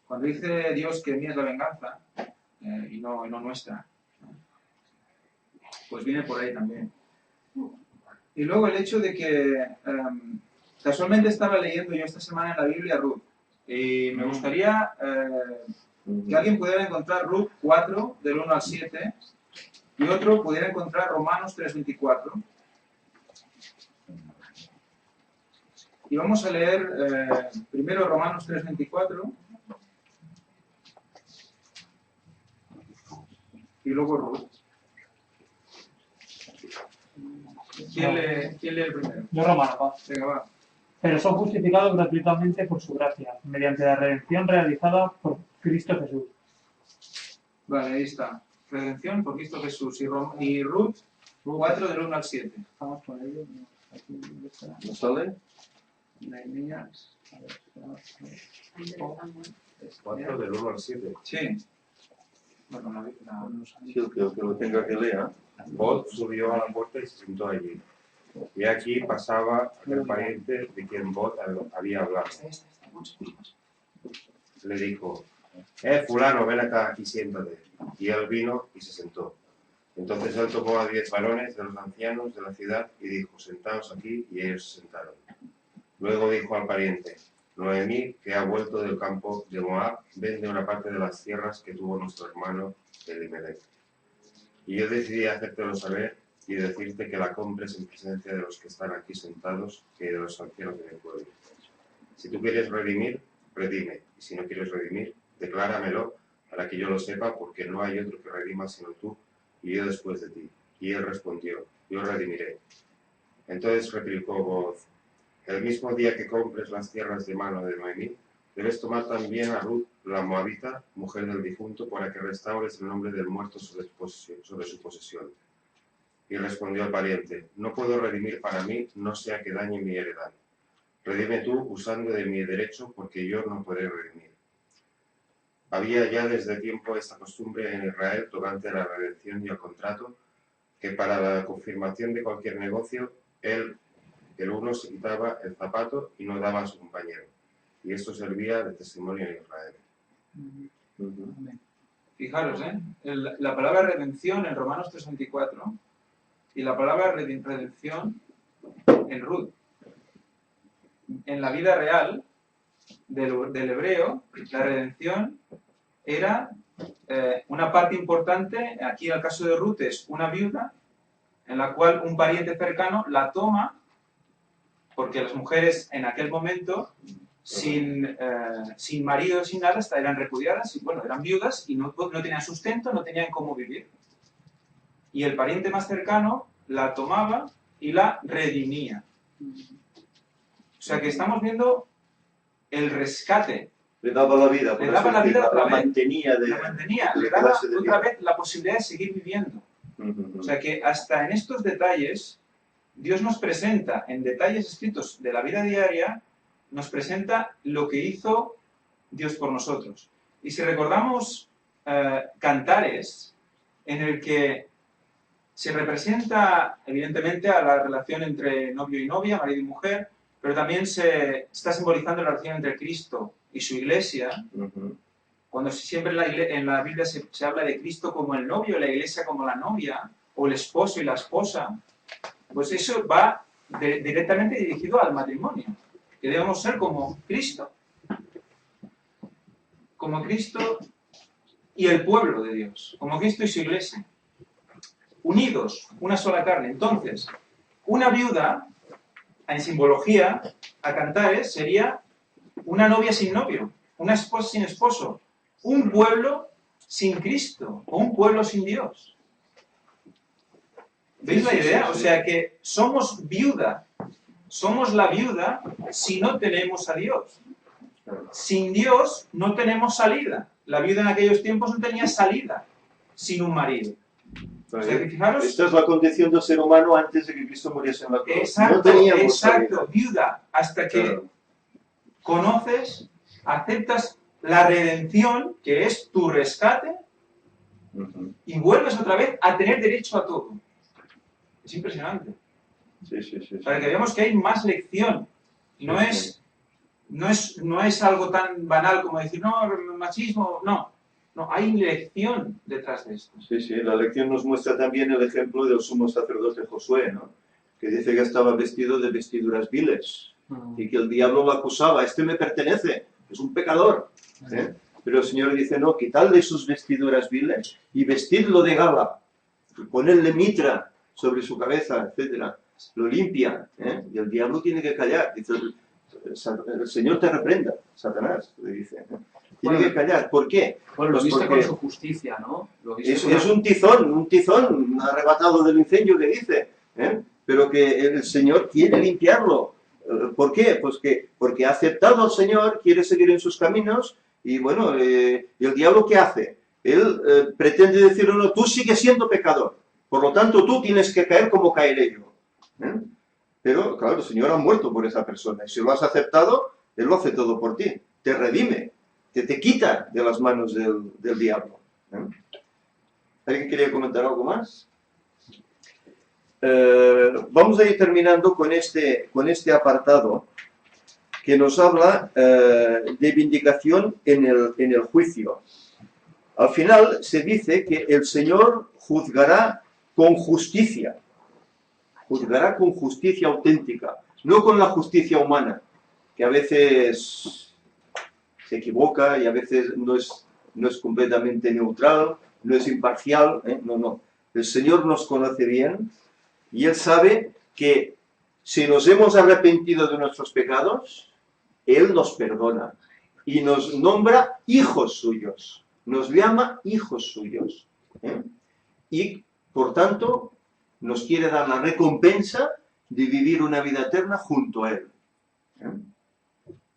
S3: cuando dice Dios que mía es la venganza y no nuestra, pues viene por ahí también. Y luego el hecho de que casualmente estaba leyendo yo esta semana en la Biblia Ruth, y me gustaría que alguien pudiera encontrar Ruth 4 del 1 al 7 y otro pudiera encontrar Romanos 3:24. Y vamos a leer primero Romanos 3:24 y luego Ruth. ¿Quién lee el primero?
S7: Yo Romano, va.
S3: Venga, va.
S7: Pero son justificados gratuitamente por su gracia, mediante la redención realizada por Cristo Jesús.
S3: Vale, ahí está. Redención por Cristo Jesús. Y Ruth 4 del 1 al 7.
S2: Vamos con ello. Aquí, ¿dónde está?
S1: ¿No sale?
S2: Nehemías. A ver,
S6: Andrés Samuel.
S5: 4 del 1 al 7.
S3: Sí. Bueno, no,
S1: Sí, el que lo tenga que leer.
S5: Bot subió a la puerta y se sentó allí. Y aquí pasaba aquel pariente de quien Bot había hablado. Le dijo: fulano, ven acá y siéntate. Y él vino y se sentó. Entonces él tomó a 10 varones de los ancianos de la ciudad y dijo: sentaos aquí, y ellos se sentaron. Luego dijo al pariente: Noemí, que ha vuelto del campo de Moab, vende una parte de las tierras que tuvo nuestro hermano Elimelech. Y yo decidí hacértelo saber y decirte que la compres en presencia de los que están aquí sentados y de los ancianos de mi pueblo. Si tú quieres redimir, redime, y si no quieres redimir, decláramelo para que yo lo sepa, porque no hay otro que redima sino tú y yo después de ti. Y él respondió: yo redimiré. Entonces replicó Booz: el mismo día que compres las tierras de mano de Noemí, debes tomar también a Ruth, la moabita, mujer del difunto, para que restaures el nombre del muerto sobre su posesión. Y respondió el pariente: no puedo redimir para mí, no sea que dañe mi heredad. Redime tú usando de mi derecho, porque yo no podré redimir. Había ya desde tiempo esta costumbre en Israel tocante a la redención y al contrato, que para la confirmación de cualquier negocio, el uno se quitaba el zapato y no daba a su compañero. Y esto servía de testimonio en Israel.
S3: Fijaros, la palabra redención en Romanos 3:24 y la palabra redención en Ruth. en la vida real del hebreo, la redención era una parte importante. Aquí en el caso de Ruth es una viuda en la cual un pariente cercano la toma, porque las mujeres en aquel momento sin marido, sin nada, eran repudiadas, y bueno, eran viudas y no tenían sustento, no tenían cómo vivir. Y el pariente más cercano la tomaba y la redimía. O sea que estamos viendo el rescate.
S1: Le daba la vida,
S3: Le daba la vida otra vez.
S1: La mantenía,
S3: Le daba otra vez la posibilidad de seguir viviendo. O sea que hasta en estos detalles, Dios nos presenta, en detalles escritos de la vida diaria, nos presenta lo que hizo Dios por nosotros. Y si recordamos Cantares, en el que se representa evidentemente a la relación entre novio y novia, marido y mujer, pero también se está simbolizando la relación entre Cristo y su iglesia. Cuando siempre en la Biblia se habla de Cristo como el novio, la iglesia como la novia, o el esposo y la esposa, pues eso va directamente dirigido al matrimonio, que debemos ser como Cristo y el pueblo de Dios, como Cristo y su iglesia, unidos, una sola carne. Entonces, una viuda, en simbología, a Cantares, sería una novia sin novio, una esposa sin esposo, un pueblo sin Cristo, o un pueblo sin Dios. ¿Veis la idea? O sea que somos viuda, somos la viuda si no tenemos a Dios. Sin Dios no tenemos salida. La viuda en aquellos tiempos no tenía salida sin un marido. O sea que fijaros,
S1: esta es la condición del ser humano antes de que Cristo muriese en la cruz.
S3: Exacto,
S1: no
S3: exacto, viuda, hasta que conoces, aceptas la redención, que es tu rescate, y vuelves otra vez a tener derecho a todo. Es impresionante.
S1: Sí.
S3: Para que veamos que hay más lección. No es algo tan banal como decir, no, machismo, no. No, hay lección detrás de esto.
S1: Sí, la lección nos muestra también el ejemplo del sumo sacerdote Josué, ¿no? Que dice que estaba vestido de vestiduras viles y que el diablo lo acusaba, este me pertenece, es un pecador. Pero el Señor dice, no, quitadle sus vestiduras viles y vestidlo de gala, ponedle mitra sobre su cabeza, etcétera. Lo limpia, y el diablo tiene que callar. Dice, el Señor te reprenda, Satanás, le dice. Tiene que callar. ¿Por qué?
S2: Bueno, lo
S1: Pues
S2: viste
S1: porque
S2: con su justicia, ¿no?
S1: es un tizón arrebatado del incendio que dice, pero que el Señor quiere limpiarlo. ¿Por qué? Pues porque ha aceptado al Señor, quiere seguir en sus caminos, y bueno, ¿y el diablo qué hace? Él pretende decirle, no, tú sigues siendo pecador, por lo tanto tú tienes que caer como caeré yo. Pero, claro, el Señor ha muerto por esa persona, y si lo has aceptado, Él lo hace todo por ti, te redime, te quita de las manos del diablo. ¿Alguien quería comentar algo más? Vamos a ir terminando con este apartado que nos habla de vindicación en el juicio. Al final se dice que el Señor juzgará con justicia auténtica, no con la justicia humana, que a veces se equivoca y a veces no es completamente neutral, no es imparcial, no. El Señor nos conoce bien y Él sabe que si nos hemos arrepentido de nuestros pecados, Él nos perdona y nos nombra hijos suyos, nos llama hijos suyos. Y, por tanto, nos quiere dar la recompensa de vivir una vida eterna junto a Él.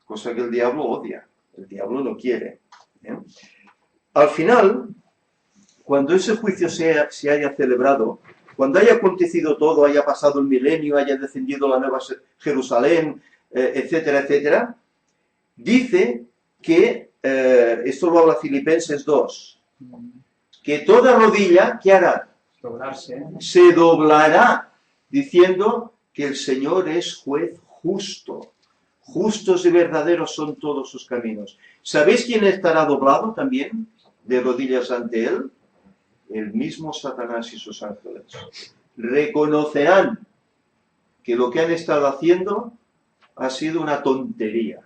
S1: Cosa que el diablo odia. El diablo no quiere. Al final, cuando ese juicio se haya celebrado, cuando haya acontecido todo, haya pasado el milenio, haya descendido la nueva Jerusalén, etcétera, etcétera, dice que, esto lo habla Filipenses 2, que toda rodilla, ¿qué hará?
S2: Doblarse.
S1: Se doblará, diciendo que el Señor es juez justo. Justos y verdaderos son todos sus caminos. ¿Sabéis quién estará doblado también de rodillas ante Él? El mismo Satanás y sus ángeles. Reconocerán que lo que han estado haciendo ha sido una tontería.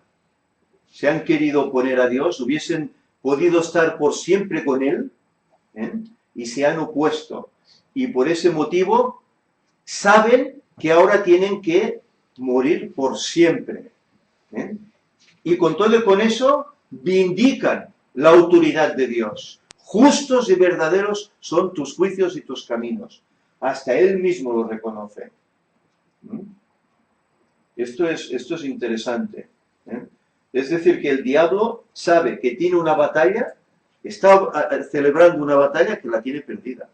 S1: Se han querido oponer a Dios, hubiesen podido estar por siempre con Él, ¿eh? Y se han opuesto. Y por ese motivo saben que ahora tienen que morir por siempre, ¿eh? Y con todo y con eso vindican la autoridad de Dios. Justos y verdaderos son tus juicios y tus caminos. Hasta Él mismo lo reconoce. Esto es interesante, ¿eh? Es decir, que el diablo sabe que tiene una batalla, está celebrando una batalla que la tiene perdida.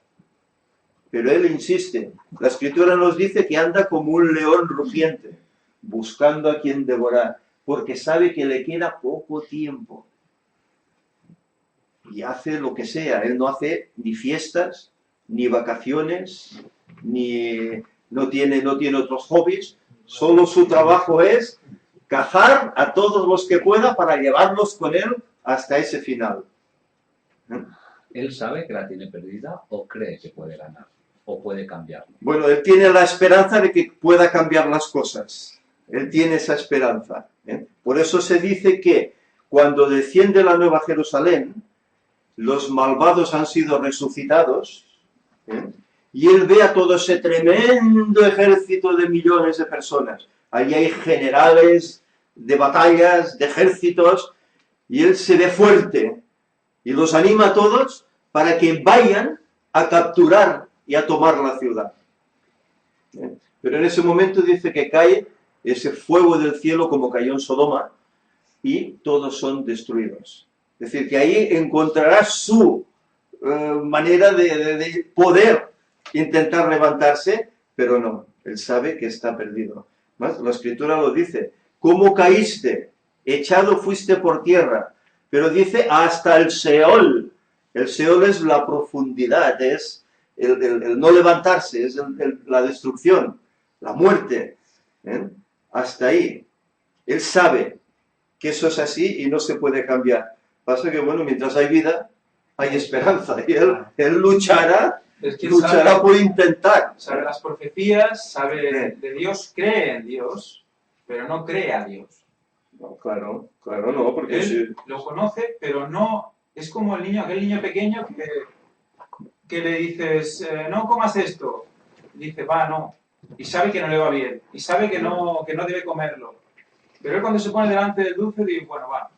S1: Pero él insiste. La Escritura nos dice que anda como un león rugiente, buscando a quien devorar, porque sabe que le queda poco tiempo. Y hace lo que sea. Él no hace ni fiestas, ni vacaciones, no tiene otros hobbies. Solo su trabajo es cazar a todos los que pueda para llevarlos con él hasta ese final.
S8: ¿Él sabe que la tiene perdida o cree que puede ganar? ¿O puede cambiarlo?
S1: Bueno, él tiene la esperanza de que pueda cambiar las cosas. Él tiene esa esperanza, ¿eh? Por eso se dice que cuando desciende la Nueva Jerusalén, los malvados han sido resucitados, ¿eh? Y él ve a todo ese tremendo ejército de millones de personas. Allí hay generales de batallas, de ejércitos, y él se ve fuerte y los anima a todos para que vayan a capturar y a tomar la ciudad. Pero en ese momento dice que cae ese fuego del cielo como cayó en Sodoma y todos son destruidos. Es decir, que ahí encontrará su manera de poder intentar levantarse, pero no, él sabe que está perdido. ¿Más? La Escritura lo dice, ¿cómo caíste? Echado fuiste por tierra, pero dice hasta el Seol. El Seol es la profundidad, es el no levantarse, es la destrucción, la muerte, ¿eh? Hasta ahí. Él sabe que eso es así y no se puede cambiar. Pasa que, bueno, mientras hay vida, hay esperanza. Y él luchará,
S3: Es que
S1: luchará por intentar.
S3: sabe las profecías, sabe de Dios, cree en Dios, pero no cree a Dios.
S1: No, claro, no, porque
S3: Él lo conoce, pero no... Es como el niño, aquel niño pequeño que le dices, no comas esto. Dice, va, no. Y sabe que no le va bien. Y sabe que no debe comerlo. Pero él cuando se pone delante del dulce, dice, bueno, va.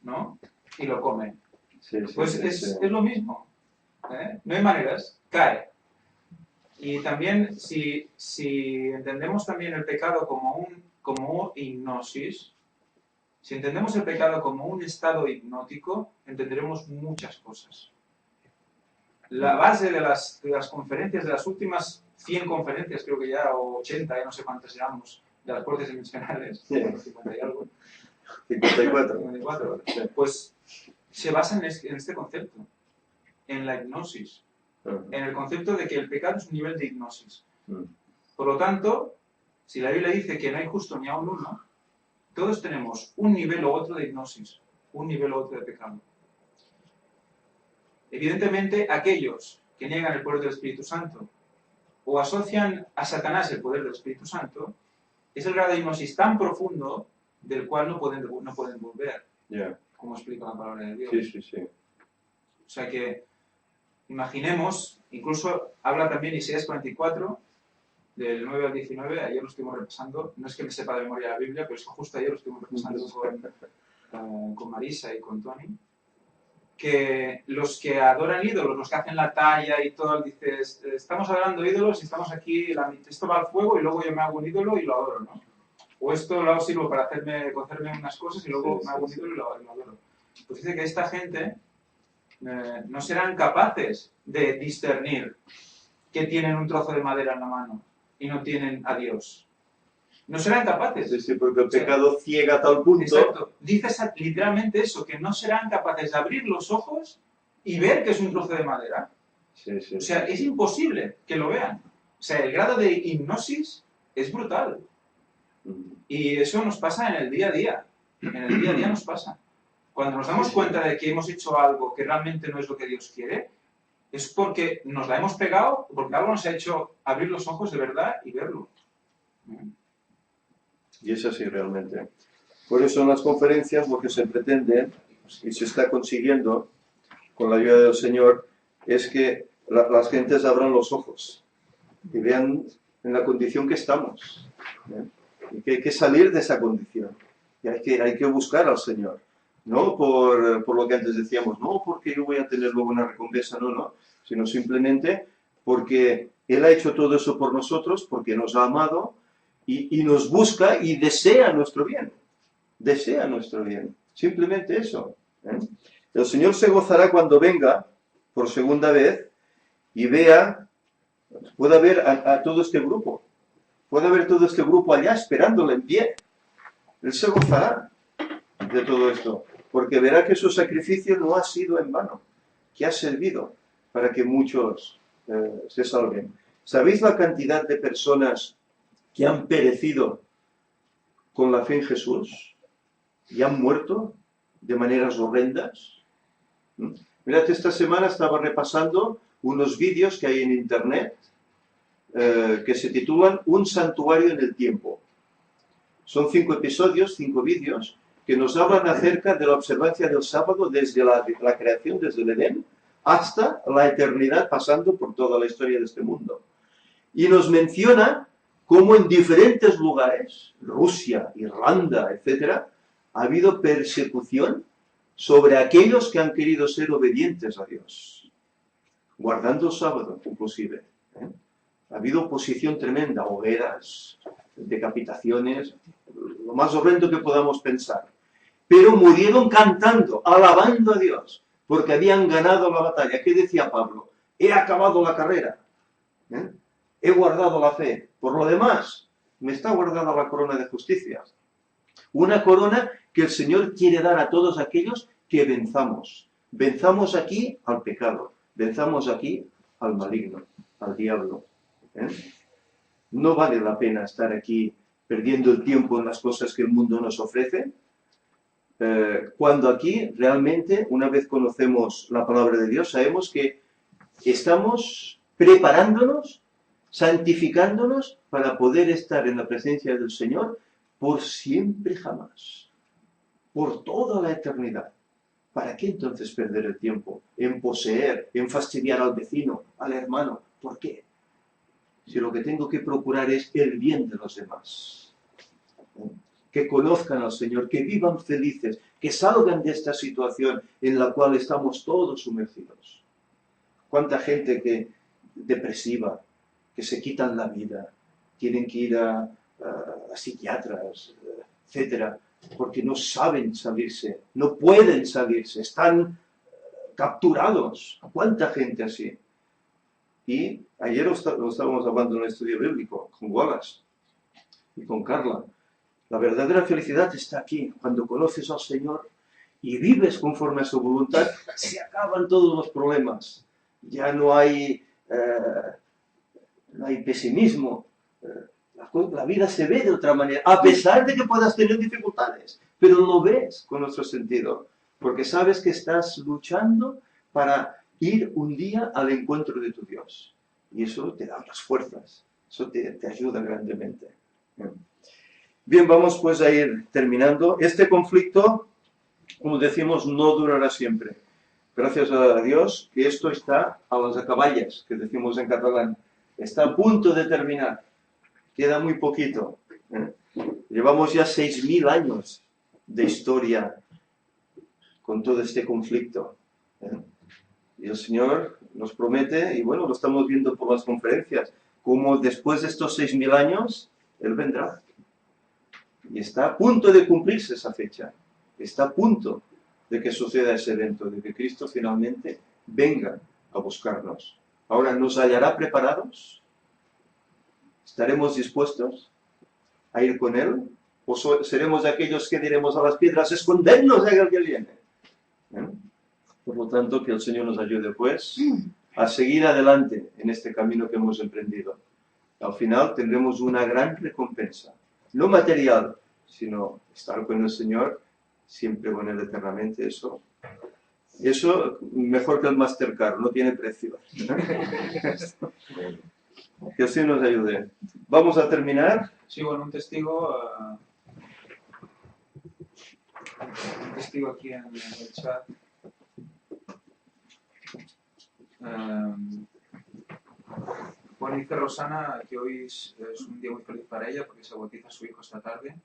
S3: ¿No? Y lo come.
S1: Sí,
S3: Pues es lo mismo. ¿Eh? No hay maneras. Cae. Y también, si entendemos también el pecado como hipnosis, si entendemos el pecado como un estado hipnótico, entenderemos muchas cosas. La base de las conferencias, de las últimas 100 conferencias, creo que ya, o 80, ya no sé cuántas llevamos, de las cortes dimensionales,
S1: Sí.
S3: 50 y algo,
S1: 54.
S3: 54, pues se basa en este concepto, en la hipnosis, en el concepto de que el pecado es un nivel de hipnosis. Por lo tanto, si la Biblia dice que no hay justo ni aun uno, todos tenemos un nivel o otro de hipnosis, un nivel o otro de pecado. Evidentemente, aquellos que niegan el poder del Espíritu Santo o asocian a Satanás el poder del Espíritu Santo, es el grado de hipnosis tan profundo del cual no pueden volver, como explica la palabra de Dios.
S1: Sí.
S3: O sea que, imaginemos, incluso habla también Isaías 44, del 9 al 19, ayer lo estuvimos repasando, no es que me sepa de memoria la Biblia, pero es que justo ayer lo estuvimos repasando con Marisa y con Tony, que los que adoran ídolos, los que hacen la talla y todo, dices, estamos adorando ídolos y estamos aquí, esto va al fuego y luego yo me hago un ídolo y lo adoro, ¿no? O esto lo sirvo para hacerme unas cosas y luego me hago un ídolo y lo adoro. Pues dice que esta gente no serán capaces de discernir que tienen un trozo de madera en la mano y no tienen a Dios. No serán capaces.
S1: Sí, porque el pecado ciega a tal punto.
S3: Exacto. Dice literalmente eso, que no serán capaces de abrir los ojos y ver que es un trozo de madera. O sea, es imposible que lo vean. O sea, el grado de hipnosis es brutal. Y eso nos pasa en el día a día. En el día a día nos pasa. Cuando nos damos cuenta de que hemos hecho algo que realmente no es lo que Dios quiere, es porque nos la hemos pegado, porque algo nos ha hecho abrir los ojos de verdad y verlo.
S1: Y es así realmente. Por eso en las conferencias lo que se pretende y se está consiguiendo con la ayuda del Señor es que las gentes abran los ojos y vean en la condición que estamos. Y que hay que salir de esa condición. Y hay que buscar al Señor. No por lo que antes decíamos, no porque yo voy a tener luego una recompensa, no, sino simplemente porque Él ha hecho todo eso por nosotros, porque nos ha amado y nos busca y desea nuestro bien. Desea nuestro bien. Simplemente eso. El Señor se gozará cuando venga por segunda vez y vea, pueda ver a todo este grupo. Puede haber todo este grupo allá esperándole en pie. Él se gozará de todo esto, porque verá que su sacrificio no ha sido en vano, que ha servido para que muchos se salven. ¿Sabéis la cantidad de personas que han perecido con la fe en Jesús y han muerto de maneras horrendas? Mirad, esta semana estaba repasando unos vídeos que hay en internet que se titulan Un santuario en el tiempo. Son 5 episodios, 5 vídeos, que nos hablan acerca de la observancia del sábado desde la creación, desde el Edén, hasta la eternidad, pasando por toda la historia de este mundo. Y nos menciona cómo en diferentes lugares, Rusia, Irlanda, etc., ha habido persecución sobre aquellos que han querido ser obedientes a Dios, guardando el sábado, inclusive. Ha habido oposición tremenda, hogueras, decapitaciones, lo más horrendo que podamos pensar. Pero murieron cantando, alabando a Dios, porque habían ganado la batalla. ¿Qué decía Pablo? He acabado la carrera, he guardado la fe. Por lo demás, me está guardada la corona de justicia. Una corona que el Señor quiere dar a todos aquellos que venzamos. Venzamos aquí al pecado, venzamos aquí al maligno, al diablo. No vale la pena estar aquí perdiendo el tiempo en las cosas que el mundo nos ofrece, cuando aquí realmente, una vez conocemos la palabra de Dios, sabemos que estamos preparándonos, santificándonos para poder estar en la presencia del Señor por siempre jamás, por toda la eternidad. ¿Para qué entonces perder el tiempo en poseer, en fastidiar al vecino, al hermano? ¿Por qué? Si lo que tengo que procurar es el bien de los demás. Que conozcan al Señor, que vivan felices, que salgan de esta situación en la cual estamos todos sumergidos. ¿Cuánta gente depresiva, que se quitan la vida, tienen que ir a psiquiatras, etcétera, porque no saben salirse, no pueden salirse, están capturados? ¿Cuánta gente así? Y ayer lo estábamos hablando en un estudio bíblico con Wallace y con Carla. La verdadera felicidad está aquí, cuando conoces al Señor y vives conforme a su voluntad, se acaban todos los problemas. Ya no hay pesimismo. La vida se ve de otra manera, a pesar de que puedas tener dificultades, pero lo ves con otro sentido, porque sabes que estás luchando para ir un día al encuentro de tu Dios. Y eso te da las fuerzas, eso te ayuda grandemente. Bien, vamos pues a ir terminando. Este conflicto, como decimos, no durará siempre. Gracias a Dios que esto está a las acaballas, que decimos en catalán. Está a punto de terminar. Queda muy poquito. Llevamos ya 6.000 años de historia con todo este conflicto. Y el Señor nos promete, y bueno, lo estamos viendo por las conferencias, como después de estos 6.000 años, Él vendrá. Y está a punto de cumplirse esa fecha. Está a punto de que suceda ese evento, de que Cristo finalmente venga a buscarnos. Ahora, ¿nos hallará preparados? ¿Estaremos dispuestos a ir con Él? ¿O seremos aquellos que diremos a las piedras, escondernos de aquel que viene? Por lo tanto, que el Señor nos ayude, pues, a seguir adelante en este camino que hemos emprendido. Al final tendremos una gran recompensa. No material, sino estar con el Señor, siempre con Él eternamente. Eso mejor que el Mastercard, no tiene precio. Que el Señor nos ayude. Vamos a terminar.
S3: Sí, bueno, un testigo un testigo aquí en el chat. Bueno, dice Rosana que hoy es un día muy feliz para ella porque se bautiza a su hijo esta tarde.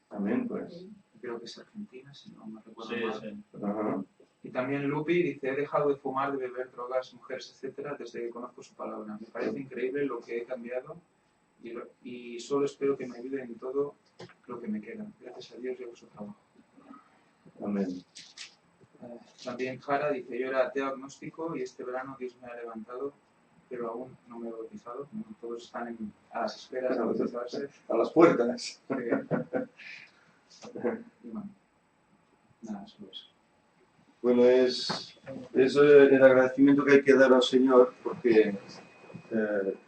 S1: Amén, pues.
S3: Creo que es argentina, si no me recuerdo
S4: Sí,
S3: mal.
S4: sí.
S1: Ajá.
S3: Y también Lupi dice, he dejado de fumar, de beber drogas, mujeres, etcétera, desde que conozco su palabra. Me parece increíble lo que he cambiado y solo espero que me ayude en todo lo que me queda. Gracias a Dios llevo su trabajo.
S1: Amén.
S3: También Jara dice, yo era ateo agnóstico y este verano Dios me ha levantado, pero aún no me he bautizado. Todos están a las esperas de bautizarse.
S1: A las puertas.
S3: Y bueno, nada, solo eso.
S1: Bueno, es el agradecimiento que hay que dar al Señor, porque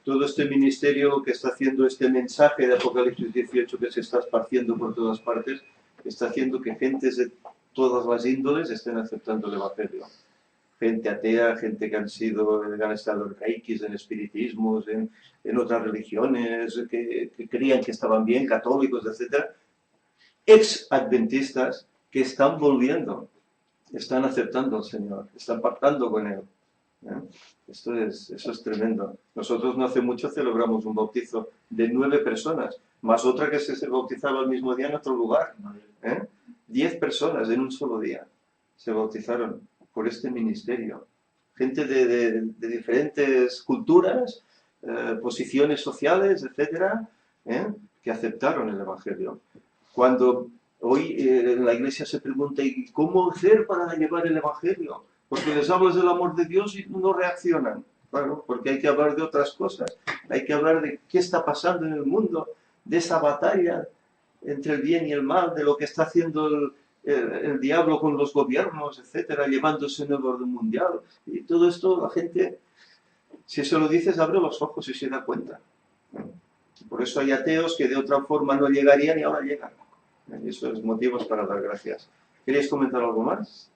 S1: todo este ministerio que está haciendo, este mensaje de Apocalipsis 18 que se está esparciendo por todas partes, está haciendo que gentes de todas las índoles estén aceptando el Evangelio. Gente atea, gente que han estado en reikis, en espiritismos, en otras religiones, que creían que estaban bien, católicos, etc. Ex-adventistas que están volviendo. Están aceptando al Señor, están pactando con Él. Eso es tremendo. Nosotros no hace mucho celebramos un bautizo de 9 personas, más otra que se bautizaba el mismo día en otro lugar. 10 personas en un solo día se bautizaron por este ministerio. Gente de diferentes culturas, posiciones sociales, etcétera, que aceptaron el Evangelio. Cuando hoy la iglesia se pregunta, ¿y cómo hacer para llevar el Evangelio? Porque les hablas del amor de Dios y no reaccionan. Claro, porque hay que hablar de otras cosas. Hay que hablar de qué está pasando en el mundo, de esa batalla entre el bien y el mal, de lo que está haciendo el diablo con los gobiernos, etcétera, llevándose en el orden mundial. Y todo esto, la gente, si se lo dices, abre los ojos y se da cuenta. Por eso hay ateos que de otra forma no llegarían y ahora llegan. Eso es motivos para dar gracias. ¿Queréis comentar algo más?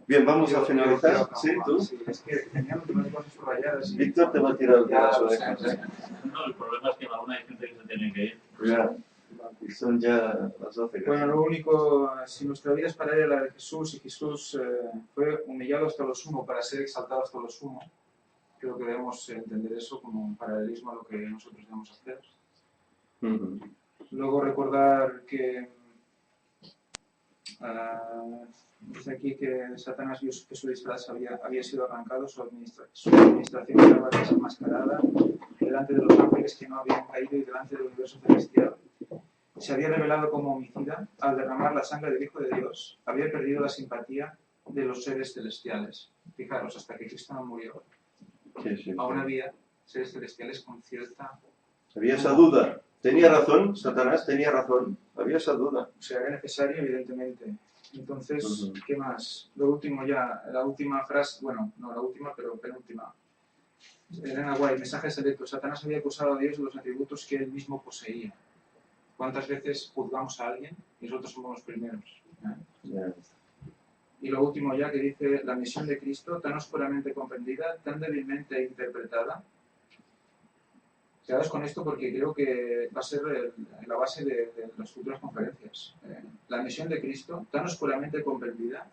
S1: Bien, vamos a finalizar. ¿Sí, tú?
S3: Sí, es que teníamos unas cosas subrayadas.
S1: Víctor te va a tirar de las
S3: Ya,
S1: orejas.
S4: No, el problema es que en alguna hay gente que se tiene que ir.
S1: Ya. Y son ya las 12.
S3: Bueno, lo único, si nuestra vida es para ir a la de Jesús y Jesús fue humillado hasta lo sumo para ser exaltado hasta lo sumo, creo que debemos entender eso como un paralelismo a lo que nosotros debemos hacer. Luego recordar que dice aquí que Satanás vio que su disfraz había sido arrancado, su administración estaba desenmascarada delante de los ángeles que no habían caído y delante del universo celestial. Se había revelado como homicida al derramar la sangre del Hijo de Dios. Había perdido la simpatía de los seres celestiales. Fijaros, hasta que Cristo no murió, aún había seres celestiales con cierta...
S1: Había esa duda. Tenía razón, Satanás tenía razón. Había esa duda.
S3: O sea, era necesario, evidentemente. Entonces, ¿qué más? Lo último ya, la última frase, bueno, no la última, pero penúltima. Elena White, mensaje selecto. Satanás había acusado a Dios de los atributos que él mismo poseía. ¿Cuántas veces juzgamos a alguien y nosotros somos los primeros? Y lo último ya que dice, la misión de Cristo, tan oscuramente comprendida, tan débilmente interpretada. Quedaos con esto porque creo que va a ser la base de las futuras conferencias. La misión de Cristo, tan oscuramente comprendida,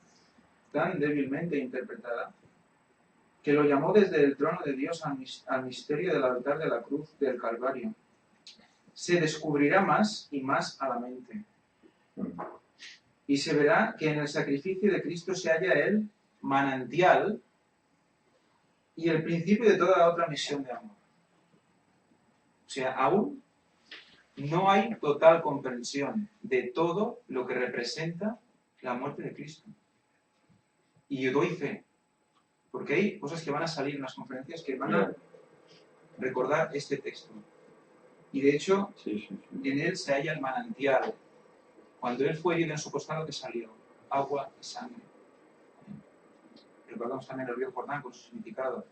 S3: tan débilmente interpretada, que lo llamó desde el trono de Dios al misterio del altar de la cruz del Calvario. Se descubrirá más y más a la mente. Y se verá que en el sacrificio de Cristo se halla el manantial y el principio de toda otra misión de amor. O sea, aún no hay total comprensión de todo lo que representa la muerte de Cristo. Y yo doy fe, porque hay cosas que van a salir en las conferencias que van a recordar este texto. Y de hecho, en él se halla el manantial. Cuando él fue herido en su costado, que salió agua y sangre. Recordamos también el río Jordán con su significado.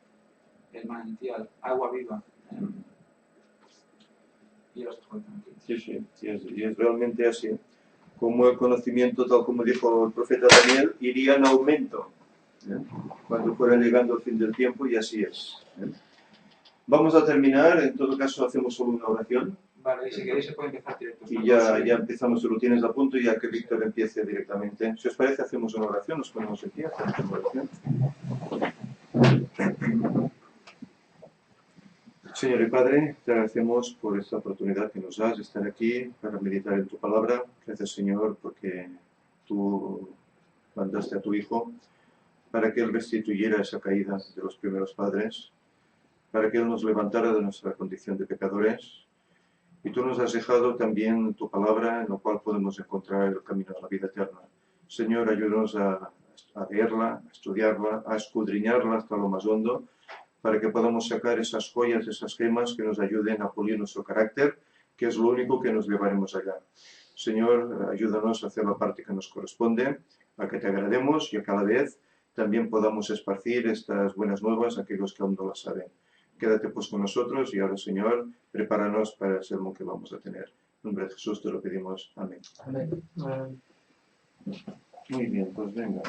S3: El manantial, agua viva. Y los dejo aquí.
S1: Y es realmente así. Como el conocimiento, tal como dijo el profeta Daniel, iría en aumento cuando fuera llegando el fin del tiempo, y así es. Vamos a terminar, en todo caso hacemos solo una oración.
S3: Vale, y si queréis se puede empezar directo.
S1: Y ya empezamos, tú lo tienes a punto y ya que Víctor empiece directamente. Si os parece, hacemos una oración, nos ponemos aquí, hacemos una oración. Señor y Padre, te agradecemos por esta oportunidad que nos das de estar aquí para meditar en tu palabra. Gracias, Señor, porque tú mandaste a tu Hijo para que Él restituyera esa caída de los primeros padres, para que Él nos levantara de nuestra condición de pecadores. Y tú nos has dejado también tu palabra en la cual podemos encontrar el camino a la vida eterna. Señor, ayúdanos a leerla, a estudiarla, a escudriñarla hasta lo más hondo, para que podamos sacar esas joyas, esas gemas que nos ayuden a pulir nuestro carácter, que es lo único que nos llevaremos allá. Señor, ayúdanos a hacer la parte que nos corresponde, a que te agrademos y a cada vez también podamos esparcir estas buenas nuevas a aquellos que aún no las saben. Quédate pues con nosotros y ahora, Señor, prepáranos para el sermón que vamos a tener. En nombre de Jesús te lo pedimos. Amén.
S7: Amén.
S1: Muy bien, pues venga.